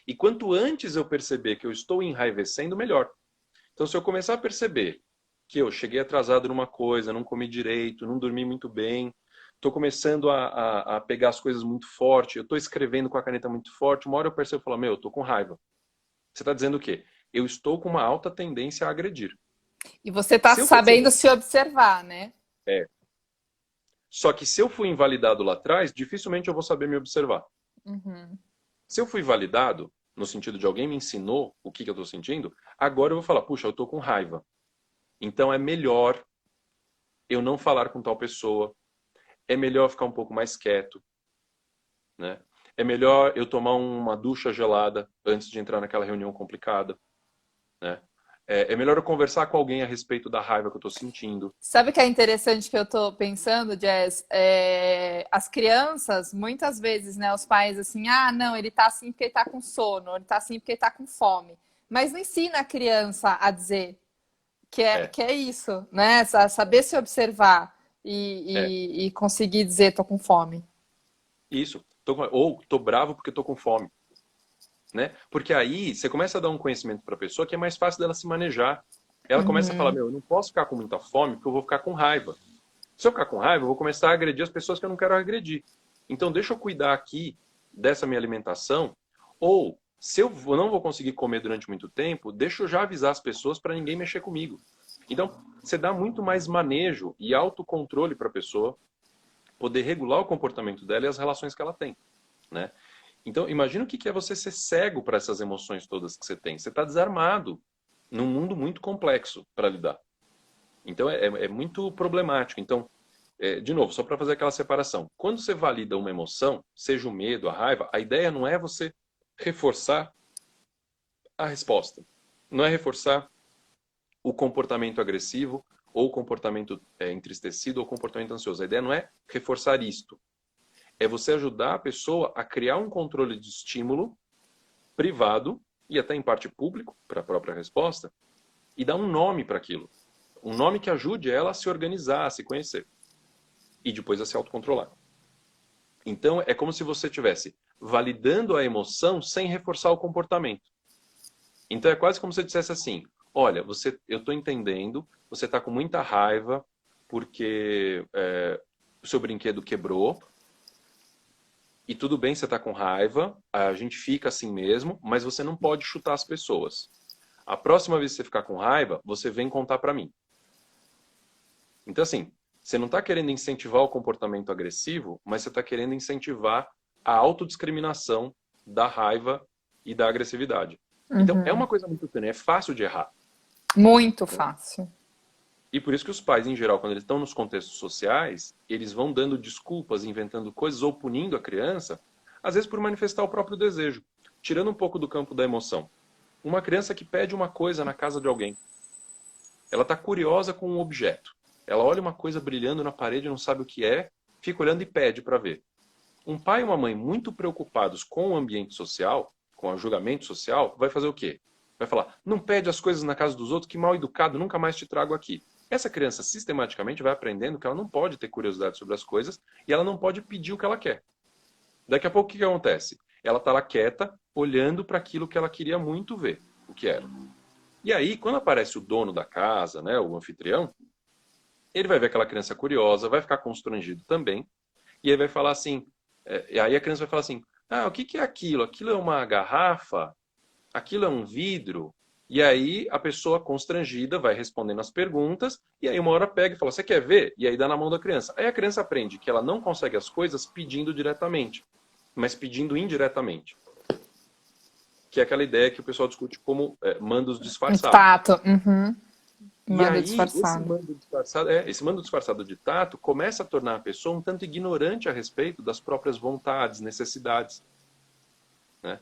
E quanto antes eu perceber que eu estou enraivecendo, melhor. Então, se eu começar a perceber que eu cheguei atrasado numa coisa, não comi direito, não dormi muito bem, estou começando a pegar as coisas muito forte, eu estou escrevendo com a caneta muito forte, uma hora eu percebo e falo, meu, eu estou com raiva. Você está dizendo o quê? Eu estou com uma alta tendência a agredir. E você está Se eu perceber... sabendo se observar, né? É. Só que se eu fui invalidado lá atrás, dificilmente eu vou saber me observar. Uhum. Se eu fui validado, no sentido de alguém me ensinou o que eu estou sentindo, agora eu vou falar, puxa, eu estou com raiva. Então é melhor eu não falar com tal pessoa, é melhor ficar um pouco mais quieto, né? É melhor eu tomar uma ducha gelada antes de entrar naquela reunião complicada, né? É melhor eu conversar com alguém a respeito da raiva que eu estou sentindo. Sabe o que é interessante que eu tô pensando, Jess? As crianças, muitas vezes, né, os pais assim, ah, não, ele tá assim porque ele tá com sono, ele tá assim porque ele tá com fome. Mas não ensina a criança a dizer É, que é isso, né? Saber se observar é. e conseguir dizer tô com fome. Isso. Ou tô bravo porque tô com fome, né? Porque aí você começa a dar um conhecimento para a pessoa que é mais fácil dela se manejar. Ela começa a falar, Uhum. meu, eu não posso ficar com muita fome porque eu vou ficar com raiva. Se eu ficar com raiva, eu vou começar a agredir as pessoas que eu não quero agredir. Então, deixa eu cuidar aqui dessa minha alimentação. Ou, se eu não vou conseguir comer durante muito tempo, deixa eu já avisar as pessoas para ninguém mexer comigo. Então, você dá muito mais manejo e autocontrole para a pessoa poder regular o comportamento dela e as relações que ela tem, né? Então, imagina o que é você ser cego para essas emoções todas que você tem. Você está desarmado num mundo muito complexo para lidar. Então, é muito problemático. Então, de novo, só para fazer aquela separação. Quando você valida uma emoção, seja o medo, a raiva, a ideia não é você reforçar a resposta. Não é reforçar o comportamento agressivo ou o comportamento entristecido ou o comportamento ansioso. A ideia não é reforçar isto. É você ajudar a pessoa a criar um controle de estímulo privado e até em parte público, para a própria resposta, e dar um nome para aquilo. Um nome que ajude ela a se organizar, a se conhecer. E depois a se autocontrolar. Então, é como se você estivesse validando a emoção sem reforçar o comportamento. Então, é quase como se você dissesse assim, olha, eu estou entendendo, você está com muita raiva porque o seu brinquedo quebrou, e tudo bem, você está com raiva, a gente fica assim mesmo, mas você não pode chutar as pessoas. A próxima vez que você ficar com raiva, você vem contar para mim. Então, assim, você não está querendo incentivar o comportamento agressivo, mas você está querendo incentivar a autodiscriminação da raiva e da agressividade. Então, é uma coisa muito pequena, é fácil de errar. Muito fácil. E por isso que os pais, em geral, quando eles estão nos contextos sociais, eles vão dando desculpas, inventando coisas ou punindo a criança, às vezes por manifestar o próprio desejo, tirando um pouco do campo da emoção. Uma criança que pede uma coisa na casa de alguém, ela está curiosa com um objeto. Ela olha uma coisa brilhando na parede, não sabe o que é, fica olhando e pede para ver. Um pai e uma mãe muito preocupados com o ambiente social, com o julgamento social, vai fazer o quê? Vai falar, não pede as coisas na casa dos outros, que mal educado, nunca mais te trago aqui. Essa criança sistematicamente vai aprendendo que ela não pode ter curiosidade sobre as coisas e ela não pode pedir o que ela quer. Daqui a pouco o que acontece? Ela está lá quieta, olhando para aquilo que ela queria muito ver, o que era. E aí, quando aparece o dono da casa, né, o anfitrião, ele vai ver aquela criança curiosa, vai ficar constrangido também, e aí vai falar assim, e aí a criança vai falar assim, o que é aquilo? Aquilo é uma garrafa? Aquilo é um vidro? E aí a pessoa constrangida vai respondendo as perguntas, e aí uma hora pega e fala, você quer ver? E aí dá na mão da criança. Aí a criança aprende que ela não consegue as coisas pedindo diretamente, mas pedindo indiretamente. Que é aquela ideia que o pessoal discute como mandos disfarçados. Tato. E Mando aí, disfarçado. esse mando disfarçado de tato começa a tornar a pessoa um tanto ignorante a respeito das próprias vontades, necessidades. Né?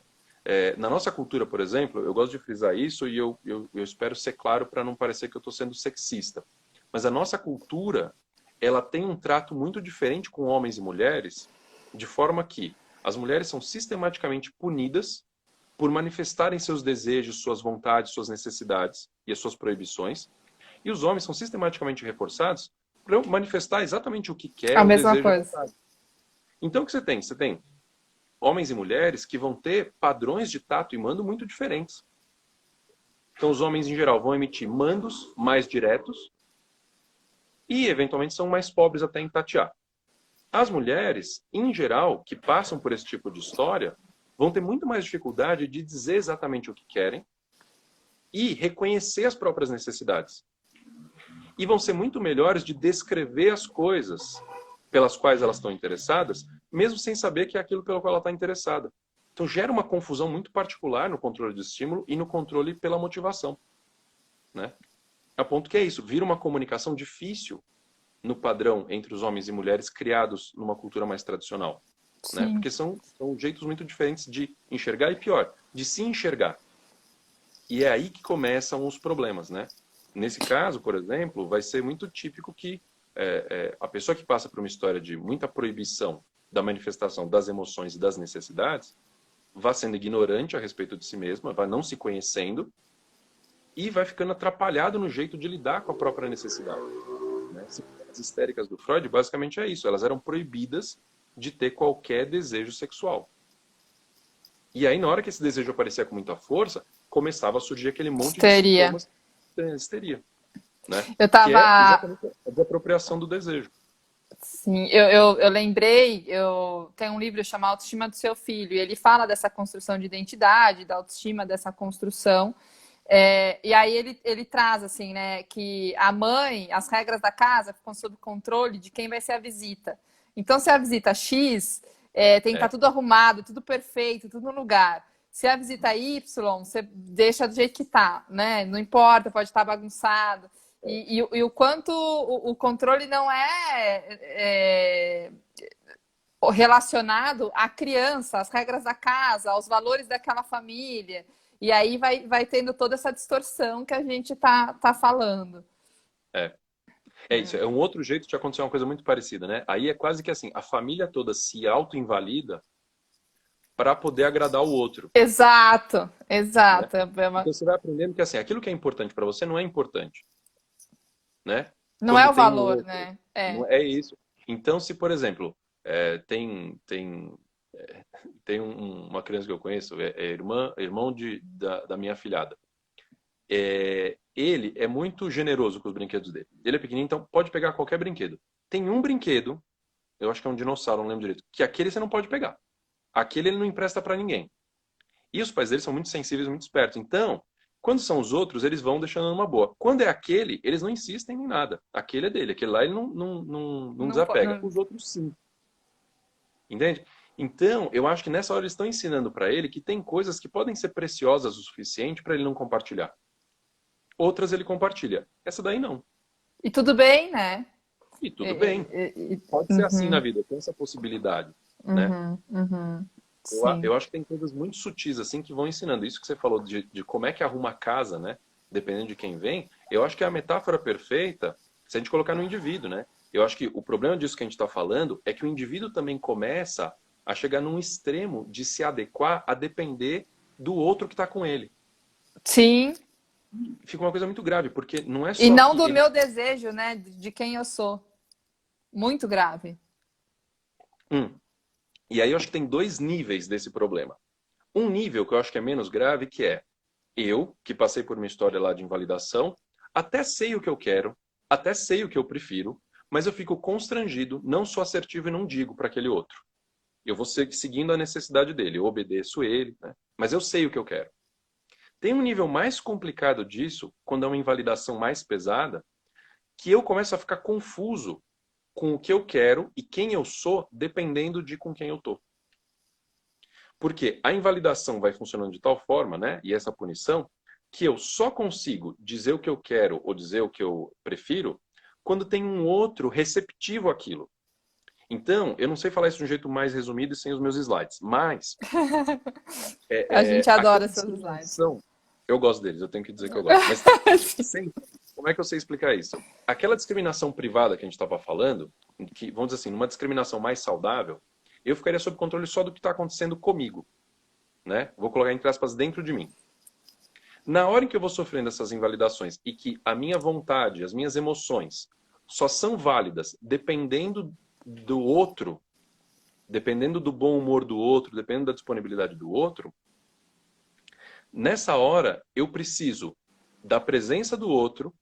Na nossa cultura, por exemplo, eu gosto de frisar isso e eu espero ser claro para não parecer que eu estou sendo sexista. Mas a nossa cultura, ela tem um trato muito diferente com homens e mulheres, de forma que as mulheres são sistematicamente punidas por manifestarem seus desejos, suas vontades, suas necessidades e as suas proibições, e os homens são sistematicamente reforçados para manifestar exatamente o que quer, A o mesma desejo e a coisa. vontade. Então o que você tem? Você tem homens e mulheres que vão ter padrões de tato e mando muito diferentes. Então os homens, em geral, vão emitir mandos mais diretos e, eventualmente, são mais pobres até em tatear. As mulheres, em geral, que passam por esse tipo de história, vão ter muito mais dificuldade de dizer exatamente o que querem e reconhecer as próprias necessidades. E vão ser muito melhores de descrever as coisas pelas quais elas estão interessadas, mesmo sem saber que é aquilo pelo qual ela está interessada. Então gera uma confusão muito particular no controle de estímulo e no controle pela motivação. Né? A ponto que é isso, vira uma comunicação difícil no padrão entre os homens e mulheres criados numa cultura mais tradicional. Né? Porque são jeitos muito diferentes de enxergar e, pior, de se enxergar. E é aí que começam os problemas. Né? Nesse caso, por exemplo, vai ser muito típico que a pessoa que passa por uma história de muita proibição da manifestação das emoções e das necessidades vá sendo ignorante a respeito de si mesma, vai não se conhecendo e vai ficando atrapalhado no jeito de lidar com a própria necessidade. Né? As histéricas do Freud, basicamente é isso. Elas eram proibidas de ter qualquer desejo sexual. E aí, na hora que esse desejo aparecia com muita força, começava a surgir aquele monte de sintomas de histeria. Né? Eu Que é tava... exatamente a desapropriação do desejo. Sim, eu lembrei, tem um livro chamado Autoestima do Seu Filho, e ele fala dessa construção de identidade, da autoestima, dessa construção. E aí ele traz assim, né, que a mãe, as regras da casa ficam sob controle de quem vai ser a visita. Então, se a visita X, tem que estar tudo arrumado, tudo perfeito, tudo no lugar. Se a visita Y, você deixa do jeito que tá, né? Não importa, pode estar bagunçado. E o quanto o controle não relacionado à criança, às regras da casa, aos valores daquela família. E aí vai tendo toda essa distorção que a gente tá falando. É. É isso, é um outro jeito de acontecer uma coisa muito parecida, né? Aí é quase que assim, a família toda se auto-invalida para poder agradar o outro, Exato, né? exato. Então você vai aprendendo que assim, aquilo que é importante para você não é importante, né? Não é Quando o tem um valor, outro, né? não é isso. Então, se por exemplo, tem uma criança que eu conheço, irmão da minha afilhada. Ele é muito generoso com os brinquedos dele. Ele é pequenininho, então pode pegar qualquer brinquedo. Tem um brinquedo, eu acho que é um dinossauro, não lembro direito, que aquele você não pode pegar. Aquele ele não empresta para ninguém. E os pais dele são muito sensíveis, muito espertos. Então, quando são os outros, eles vão deixando numa boa. Quando é aquele, eles não insistem em nada. Aquele é dele, aquele lá ele não Não, desapega. não... Os outros sim. Entende? Então, eu acho que nessa hora eles estão ensinando para ele que tem coisas que podem ser preciosas o suficiente para ele não compartilhar. Outras ele compartilha. Essa daí não. E tudo bem, né? E tudo bem. Pode ser assim na Uhum, vida, tem essa possibilidade, né? uhum. Eu Sim. acho que tem coisas muito sutis assim que vão ensinando. Isso que você falou de como é que arruma a casa, né? Dependendo de quem vem, eu acho que é a metáfora perfeita se a gente colocar no indivíduo, né? Eu acho que o problema disso que a gente está falando é que o indivíduo também começa a chegar num extremo de se adequar a depender do outro que está com ele. Sim. Fica uma coisa muito grave, porque não é E só não que do ele. meu desejo, né? De quem eu sou. Muito grave. Hum. E aí eu acho que tem dois níveis desse problema. Um nível que eu acho que é menos grave, que é eu, que passei por uma história lá de invalidação, até sei o que eu quero, até sei o que eu prefiro, mas eu fico constrangido, não sou assertivo e não digo para aquele outro. Eu vou seguindo a necessidade dele, eu obedeço ele, né? Mas eu sei o que eu quero. Tem um nível mais complicado disso, quando é uma invalidação mais pesada, que eu começo a ficar confuso com o que eu quero e quem eu sou, dependendo de com quem eu tô. Porque a invalidação vai funcionando de tal forma, né? E essa punição, que eu só consigo dizer o que eu quero ou dizer o que eu prefiro quando tem um outro receptivo àquilo. Então, eu não sei falar isso de um jeito mais resumido e sem os meus slides, mas A gente aquela adora seus slides. discriminação, eu gosto deles, eu tenho que dizer que eu gosto, mas como é que eu sei explicar isso? Aquela discriminação privada que a gente estava falando, que, vamos dizer assim, numa discriminação mais saudável, eu ficaria sob controle só do que está acontecendo comigo, né? Vou colocar entre aspas dentro de mim. Na hora em que eu vou sofrendo essas invalidações e que a minha vontade, as minhas emoções só são válidas dependendo do outro, dependendo do bom humor do outro, dependendo da disponibilidade do outro, nessa hora eu preciso da presença do outro,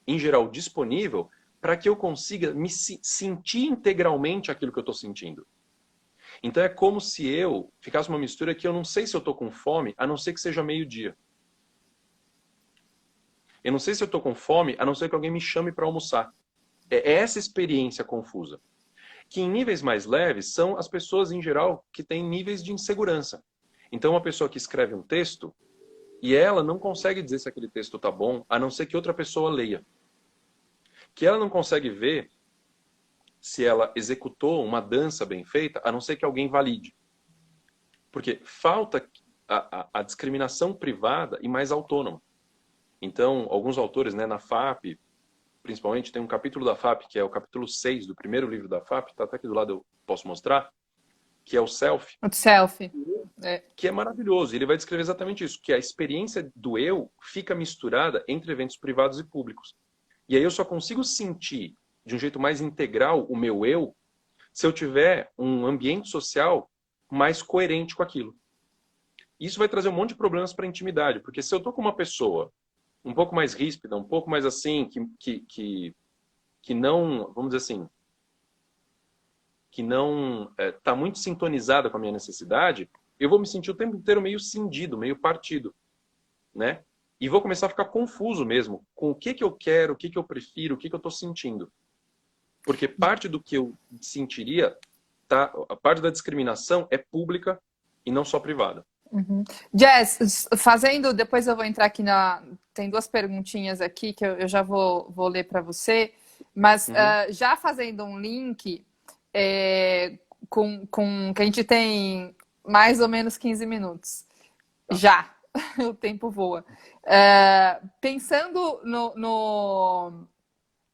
em geral disponível, para que eu consiga me sentir integralmente aquilo que eu estou sentindo. Então é como se eu ficasse uma mistura que eu não sei se eu estou com fome, a não ser que seja meio-dia. Eu não sei se eu estou com fome, a não ser que alguém me chame para almoçar. É essa experiência confusa. Que em níveis mais leves são as pessoas, em geral, que têm níveis de insegurança. Então, uma pessoa que escreve um texto e ela não consegue dizer se aquele texto está bom, a não ser que outra pessoa leia. Que ela não consegue ver se ela executou uma dança bem feita, a não ser que alguém valide. Porque falta a discriminação privada e mais autônoma. Então, alguns autores, né, na FAP, principalmente, tem um capítulo da FAP, que é o capítulo 6 do primeiro livro da FAP, está até aqui do lado, eu posso mostrar, que é o Self, O selfie. que é maravilhoso. Ele vai descrever exatamente isso, que a experiência do eu fica misturada entre eventos privados e públicos. E aí eu só consigo sentir de um jeito mais integral o meu eu se eu tiver um ambiente social mais coerente com aquilo. Isso vai trazer um monte de problemas para a intimidade, porque se eu estou com uma pessoa um pouco mais ríspida, um pouco mais assim, que não, vamos dizer assim, que não está muito sintonizada com a minha necessidade, eu vou me sentir o tempo inteiro meio cindido, meio partido, né? E vou começar a ficar confuso mesmo com o que eu quero, o que eu prefiro, o que eu estou sentindo. Porque parte do que eu sentiria, a parte da discriminação é pública e não só privada. Uhum. Jess, fazendo, depois eu vou entrar aqui na. Tem duas perguntinhas aqui que eu já vou ler para você, mas Uhum, já fazendo um link é, com que a gente tem mais ou menos 15 minutos. tá. Já, o tempo voa. Pensando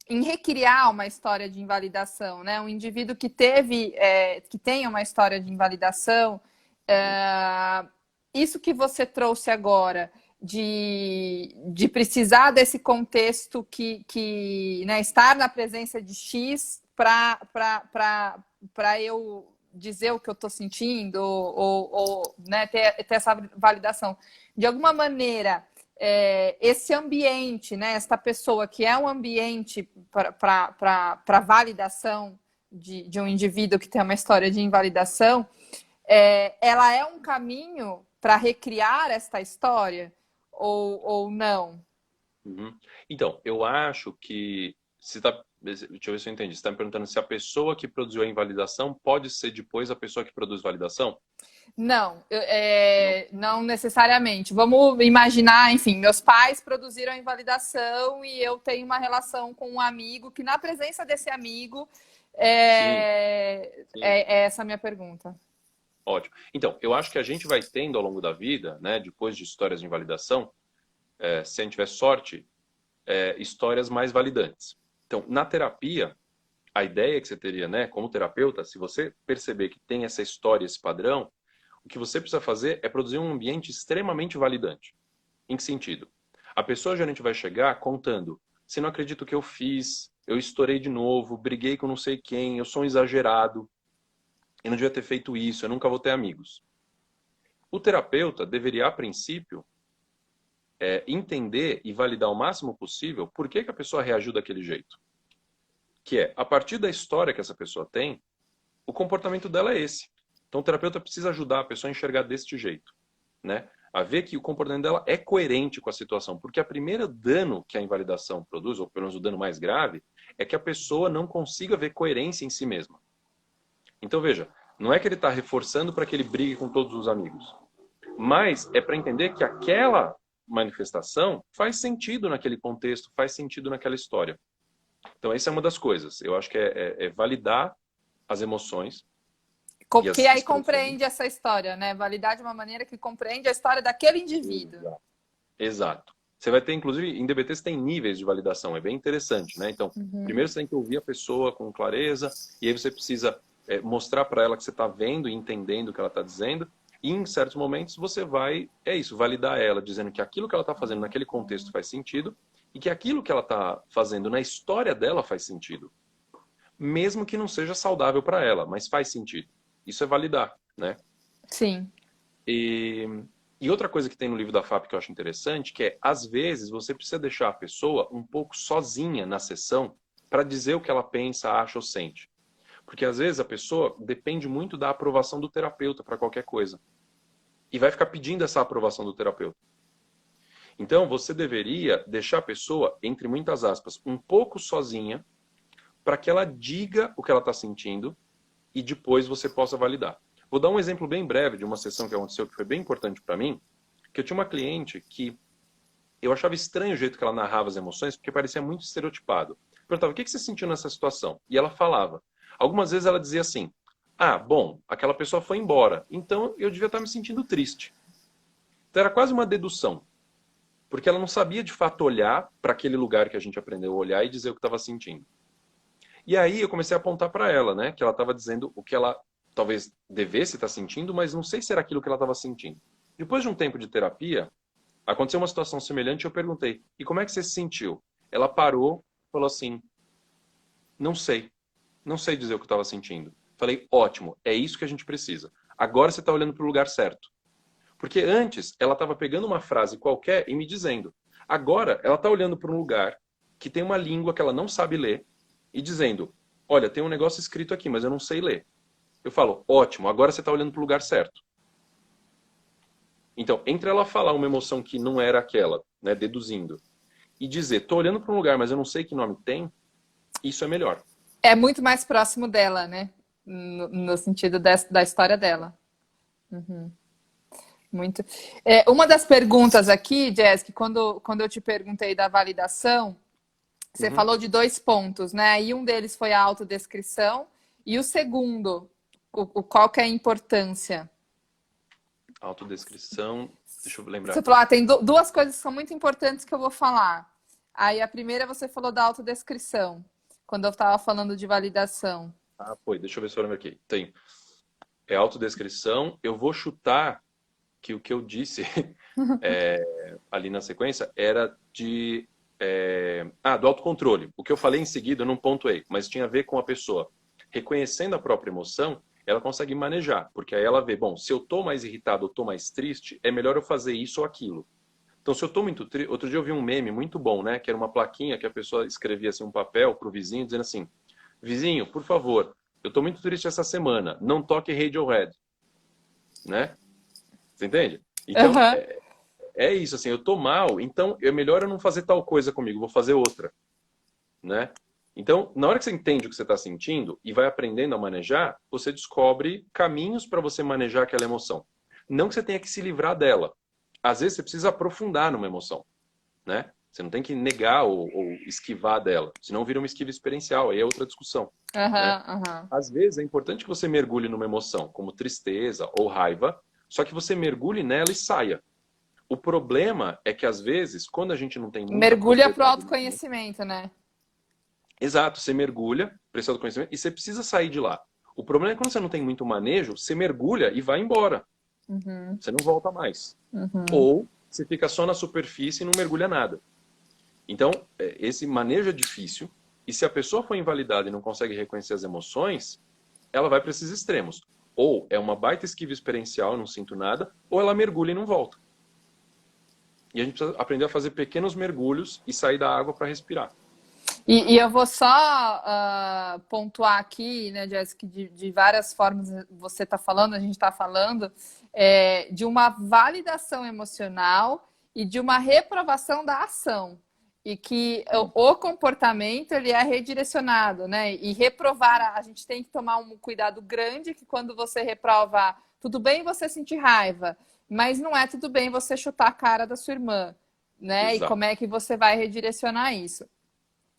em recriar uma história de invalidação, né? Um indivíduo que que tenha uma história de invalidação, Uhum, isso que você trouxe agora de precisar desse contexto né, estar na presença de X para eu dizer o que eu estou sentindo ou né, ter essa validação. De alguma maneira, esse ambiente, né, esta pessoa que é um ambiente para validação de um indivíduo que tem uma história de invalidação, ela é um caminho para recriar esta história ou não? uhum. Então, eu acho que se tá, deixa eu ver se eu entendi. Você está me perguntando se a pessoa que produziu a invalidação pode ser depois a pessoa que produz validação? Não, Não. não necessariamente. Vamos imaginar, enfim, meus pais produziram a invalidação e eu tenho uma relação com um amigo que, na presença desse amigo, Sim, sim. é essa a minha pergunta. Ótimo. Então, eu acho que a gente vai tendo ao longo da vida, né, depois de histórias de invalidação, se a gente tiver sorte, histórias mais validantes. Então, na terapia, a ideia que você teria, né, como terapeuta, se você perceber que tem essa história, esse padrão, o que você precisa fazer é produzir um ambiente extremamente validante. Em que sentido? A pessoa geralmente vai chegar contando: você não acredita o que eu fiz, eu estourei de novo, briguei com não sei quem, eu sou um exagerado, eu não devia ter feito isso, eu nunca vou ter amigos. O terapeuta deveria, a princípio, entender e validar o máximo possível por que a pessoa reagiu daquele jeito. Que é, a partir da história que essa pessoa tem, o comportamento dela é esse. Então o terapeuta precisa ajudar a pessoa a enxergar deste jeito, né? A ver que o comportamento dela é coerente com a situação, porque a primeira dano que a invalidação produz, ou pelo menos o dano mais grave, é que a pessoa não consiga ver coerência em si mesma. Então veja, não é que ele está reforçando para que ele brigue com todos os amigos, mas é para entender que aquela manifestação faz sentido naquele contexto, faz sentido naquela história. Então essa é uma das coisas. Eu acho que é validar as emoções e Que as aí expressões. compreende essa história, né? Validar de uma maneira que compreende a história daquele indivíduo. Exato. Exato. Você vai ter, inclusive, em DBT você tem níveis de validação, é bem interessante, né? Então, primeiro você tem que ouvir a pessoa com clareza, e aí você precisa mostrar para ela que você está vendo e entendendo o que ela está dizendo, e em certos momentos você vai, validar ela, dizendo que aquilo que ela está fazendo naquele contexto faz sentido, e que aquilo que ela está fazendo na história dela faz sentido. Mesmo que não seja saudável para ela, mas faz sentido. Isso é validar, né? Sim. E, e outra coisa que tem no livro da FAP que eu acho interessante, que é, às vezes, você precisa deixar a pessoa um pouco sozinha na sessão para dizer o que ela pensa, acha ou sente. Porque, às vezes, a pessoa depende muito da aprovação do terapeuta para qualquer coisa. E vai ficar pedindo essa aprovação do terapeuta. Então, você deveria deixar a pessoa, entre muitas aspas, um pouco sozinha para que ela diga o que ela está sentindo e depois você possa validar. Vou dar um exemplo bem breve de uma sessão que aconteceu que foi bem importante para mim, que eu tinha uma cliente que eu achava estranho o jeito que ela narrava as emoções, porque parecia muito estereotipado. Eu perguntava: o que você sentiu nessa situação? E ela falava. Algumas vezes ela dizia assim: ah, bom, aquela pessoa foi embora, então eu devia estar me sentindo triste. Então era quase uma dedução, porque ela não sabia de fato olhar para aquele lugar que a gente aprendeu a olhar e dizer o que estava sentindo. E aí eu comecei a apontar para ela, né, que ela estava dizendo o que ela talvez devesse estar sentindo, mas não sei se era aquilo que ela estava sentindo. Depois de um tempo de terapia, aconteceu uma situação semelhante e eu perguntei: e como é que você se sentiu? Ela parou, falou assim: não sei, não sei dizer o que eu estava sentindo. Falei: ótimo, é isso que a gente precisa. Agora você está olhando para o lugar certo. Porque antes ela estava pegando uma frase qualquer e me dizendo. Agora ela está olhando para um lugar que tem uma língua que ela não sabe ler e dizendo: olha, tem um negócio escrito aqui, mas eu não sei ler. Eu falo: ótimo, agora você está olhando para o lugar certo. Então, entre ela falar uma emoção que não era aquela, né, deduzindo, e dizer: tô olhando para um lugar, mas eu não sei que nome tem, isso é melhor. É muito mais próximo dela, né? No sentido da história dela. Muito. Uma das perguntas aqui, Jess, que quando eu te perguntei da validação, você falou de 2 pontos, né? E um deles foi a autodescrição. E o segundo, qual que é a importância? Autodescrição, deixa eu lembrar Você aqui. falou, tem 2 coisas que são muito importantes que eu vou falar. Aí a primeira você falou da autodescrição, quando eu estava falando de validação. Ah, foi, deixa eu ver se eu lembro aqui. Tem. É autodescrição. Eu vou chutar que o que eu disse ali na sequência era do autocontrole. O que eu falei em seguida eu não pontuei, mas tinha a ver com a pessoa reconhecendo a própria emoção, ela consegue manejar, porque aí ela vê, bom, se eu tô mais irritado ou tô mais triste, é melhor eu fazer isso ou aquilo. Então, se eu tô muito triste... Outro dia eu vi um meme muito bom, né? Que era uma plaquinha que a pessoa escrevia assim, um papel pro vizinho, dizendo assim, vizinho, por favor, eu tô muito triste essa semana, não toque Radiohead. Né? Você entende? Então, Uhum. é isso, assim, eu tô mal, então é melhor eu não fazer tal coisa comigo, vou fazer outra, né? Então, na hora que você entende o que você está sentindo e vai aprendendo a manejar, você descobre caminhos para você manejar aquela emoção. Não que você tenha que se livrar dela. Às vezes você precisa aprofundar numa emoção, né? Você não tem que negar ou esquivar dela, senão vira uma esquiva experiencial, aí é outra discussão, né? Às vezes é importante que você mergulhe numa emoção, como tristeza ou raiva, só que você mergulhe nela e saia. O problema é que, às vezes, quando a gente não tem muita Mergulha pro propriedade... autoconhecimento, né? Exato, você mergulha, precisa do conhecimento, e você precisa sair de lá. O problema é que quando você não tem muito manejo, você mergulha e vai embora. Você não volta mais. Ou você fica só na superfície e não mergulha nada. Então, esse manejo é difícil, e se a pessoa for invalidada e não consegue reconhecer as emoções, ela vai para esses extremos. Ou é uma baita esquiva experiencial, não sinto nada, ou ela mergulha e não volta. E a gente precisa aprender a fazer pequenos mergulhos e sair da água para respirar. E eu vou só pontuar aqui, né, Jéssica, de várias formas você está falando, a gente está falando, de uma validação emocional e de uma reprovação da ação. E que o comportamento ele é redirecionado, né? E reprovar, a gente tem que tomar um cuidado grande que quando você reprova, tudo bem você sentir raiva, mas não é tudo bem você chutar a cara da sua irmã, né? E Exato. como é que você vai redirecionar isso?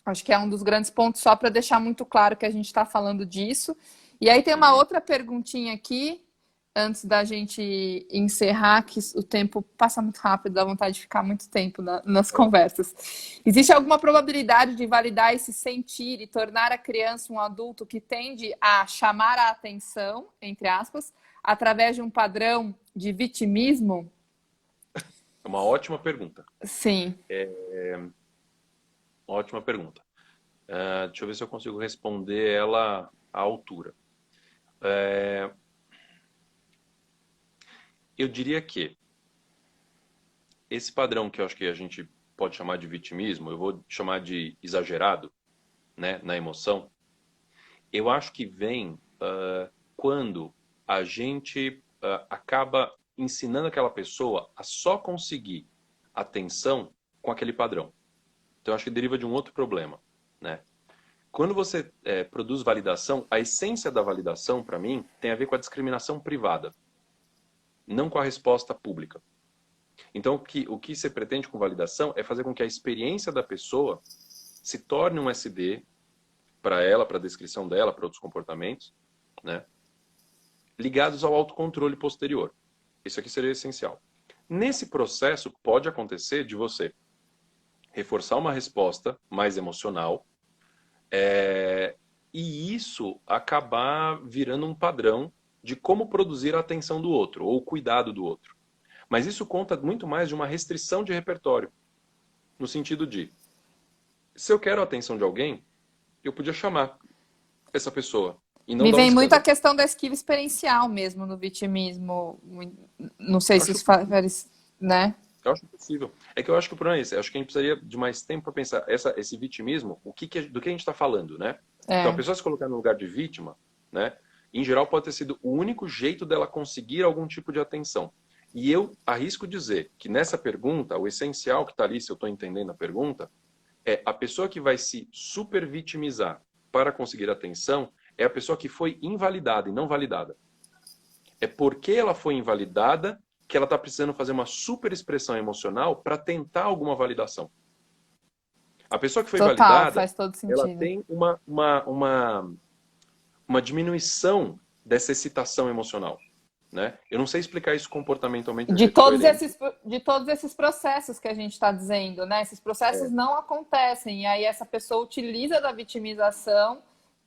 Acho que é um dos grandes pontos, só para deixar muito claro que a gente está falando disso. E aí tem uma outra perguntinha aqui, antes da gente encerrar, que o tempo passa muito rápido, dá vontade de ficar muito tempo nas conversas. Existe alguma probabilidade de validar esse sentir e tornar a criança um adulto que tende a chamar a atenção, entre aspas, através de um padrão de vitimismo? É uma ótima pergunta. Sim. Ótima pergunta. Deixa eu ver se eu consigo responder ela à altura. Eu diria que esse padrão que eu acho que a gente pode chamar de vitimismo, eu vou chamar de exagerado, né, na emoção, eu acho que vem quando a gente acaba ensinando aquela pessoa a só conseguir atenção com aquele padrão. Então, eu acho que deriva de um outro problema, né? Quando você produz validação, a essência da validação, para mim, tem a ver com a discriminação privada, não com a resposta pública. Então, o que você pretende com validação é fazer com que a experiência da pessoa se torne um SD para ela, para a descrição dela, para outros comportamentos, né? Ligados ao autocontrole posterior. Isso aqui seria essencial. Nesse processo, pode acontecer de você reforçar uma resposta mais emocional, e isso acabar virando um padrão de como produzir a atenção do outro, ou o cuidado do outro. Mas isso conta muito mais de uma restrição de repertório. No sentido de, se eu quero a atenção de alguém, eu podia chamar essa pessoa. E não Me dar um vem muito a escândalo. questão da esquiva experiencial mesmo no vitimismo. Não sei se isso faz, né? Eu acho possível. É que eu acho que o problema é esse. Eu acho que a gente precisaria de mais tempo para pensar esse vitimismo, do que a gente está falando, né? Então, a pessoa se colocar no lugar de vítima, né? Em geral, pode ter sido o único jeito dela conseguir algum tipo de atenção. E eu arrisco dizer que nessa pergunta, o essencial que está ali, se eu estou entendendo a pergunta, é a pessoa que vai se super vitimizar para conseguir atenção é a pessoa que foi invalidada e não validada. É porque ela foi invalidada que ela está precisando fazer uma super expressão emocional para tentar alguma validação. A pessoa que foi Total, validada, faz todo ela sentido. tem uma diminuição dessa excitação emocional, né? Eu não sei explicar isso comportamentalmente de um De jeito todos coerente. esses, de todos esses processos que a gente está dizendo, né? Esses processos É, não acontecem, e aí essa pessoa utiliza da vitimização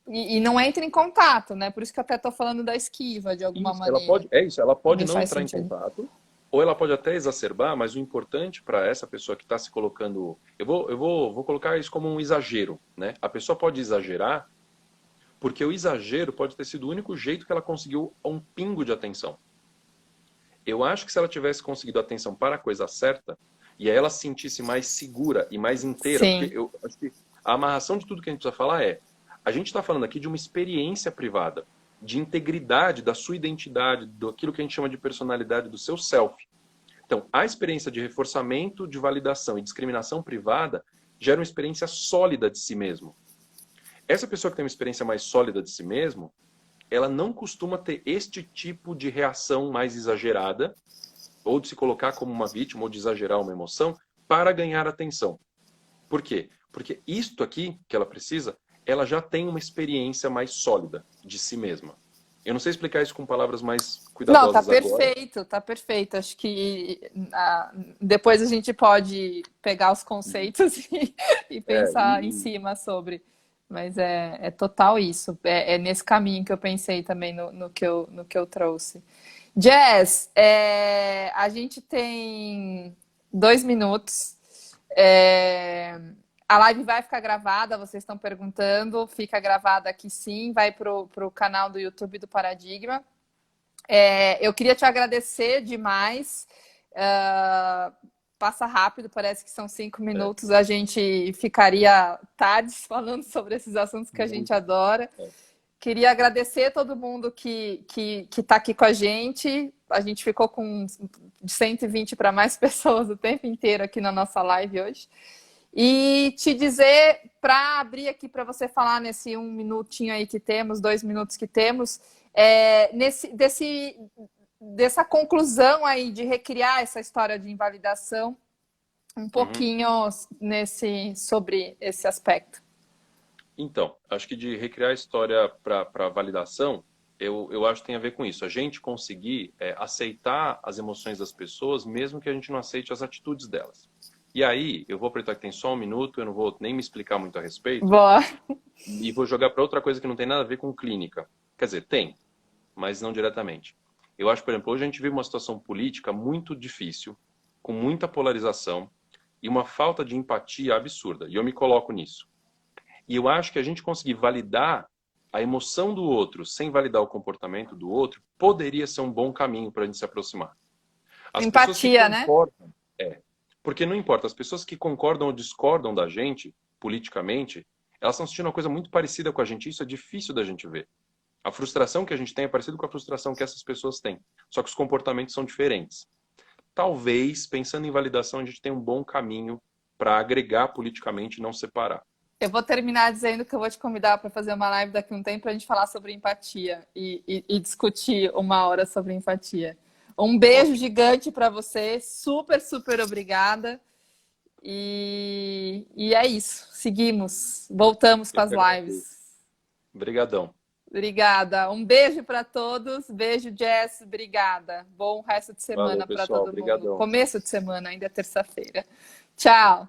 e não entra em contato, né? Por isso que eu até estou falando da esquiva, de alguma isso, ela maneira. pode, ela pode Me não faz entrar em sentido. contato, ou ela pode até exacerbar, mas o importante para essa pessoa que está se colocando, vou colocar isso como um exagero, né? A pessoa pode exagerar, porque o exagero pode ter sido o único jeito que ela conseguiu um pingo de atenção. Eu acho que se ela tivesse conseguido atenção para a coisa certa, e aí ela se sentisse mais segura e mais inteira, porque Sim, eu acho que a amarração de tudo que a gente precisa falar é, a gente está falando aqui de uma experiência privada, de integridade da sua identidade, daquilo que a gente chama de personalidade, do seu self. Então, a experiência de reforçamento, de validação e discriminação privada gera uma experiência sólida de si mesmo. Essa pessoa que tem uma experiência mais sólida de si mesmo, ela não costuma ter este tipo de reação mais exagerada, ou de se colocar como uma vítima, ou de exagerar uma emoção, para ganhar atenção. Por quê? Porque isto aqui que ela precisa, ela já tem uma experiência mais sólida de si mesma. Eu não sei explicar isso com palavras mais não, cuidadosas agora. tá perfeito. Acho que depois a gente pode pegar os conceitos e É, pensar em cima sobre. Mas é total isso. É nesse caminho que eu pensei também no que eu trouxe. Jazz, a gente tem 2 minutos. É, a live vai ficar gravada, vocês estão perguntando. Fica gravada aqui sim, vai para o canal do YouTube do Paradigma. Eu queria te agradecer demais. Passa rápido, parece que são 5 minutos. A gente ficaria tardes falando sobre esses assuntos que a gente muito. adora. Queria agradecer a todo mundo que está aqui com a gente. A gente ficou com de 120 para mais pessoas o tempo inteiro aqui na nossa live hoje. E te dizer, para abrir aqui para você falar nesse 1 minutinho aí que temos, 2 minutos que temos, dessa conclusão aí de recriar essa história de invalidação, um Uhum. pouquinho sobre esse aspecto. Então, acho que de recriar a história para validação, eu acho que tem a ver com isso. A gente conseguir aceitar as emoções das pessoas, mesmo que a gente não aceite as atitudes delas. E aí, eu vou aproveitar que tem só 1 minuto, eu não vou nem me explicar muito a respeito, Boa. e vou jogar para outra coisa que não tem nada a ver com clínica. Quer dizer, tem, mas não diretamente. Eu acho, por exemplo, hoje a gente vive uma situação política muito difícil, com muita polarização e uma falta de empatia absurda. E eu me coloco nisso. E eu acho que a gente conseguir validar a emoção do outro sem validar o comportamento do outro poderia ser um bom caminho para a gente se aproximar. As pessoas que Empatia, né? concordam, porque não importa, as pessoas que concordam ou discordam da gente, politicamente, elas estão sentindo uma coisa muito parecida com a gente. Isso é difícil da gente ver. A frustração que a gente tem é parecida com a frustração que essas pessoas têm. Só que os comportamentos são diferentes. Talvez, pensando em validação, a gente tenha um bom caminho para agregar politicamente e não separar. Eu vou terminar dizendo que eu vou te convidar para fazer uma live daqui a um tempo para a gente falar sobre empatia e discutir 1 hora sobre empatia. Um beijo Ótimo. gigante para você, super, super obrigada. E é isso, seguimos, voltamos com Eu as que agradeço. lives. Obrigadão. Obrigada. Um beijo para todos. Beijo, Jess. Obrigada. Bom resto de Valeu, semana para pessoal. todo mundo. Obrigadão. Começo de semana, ainda é terça-feira. Tchau.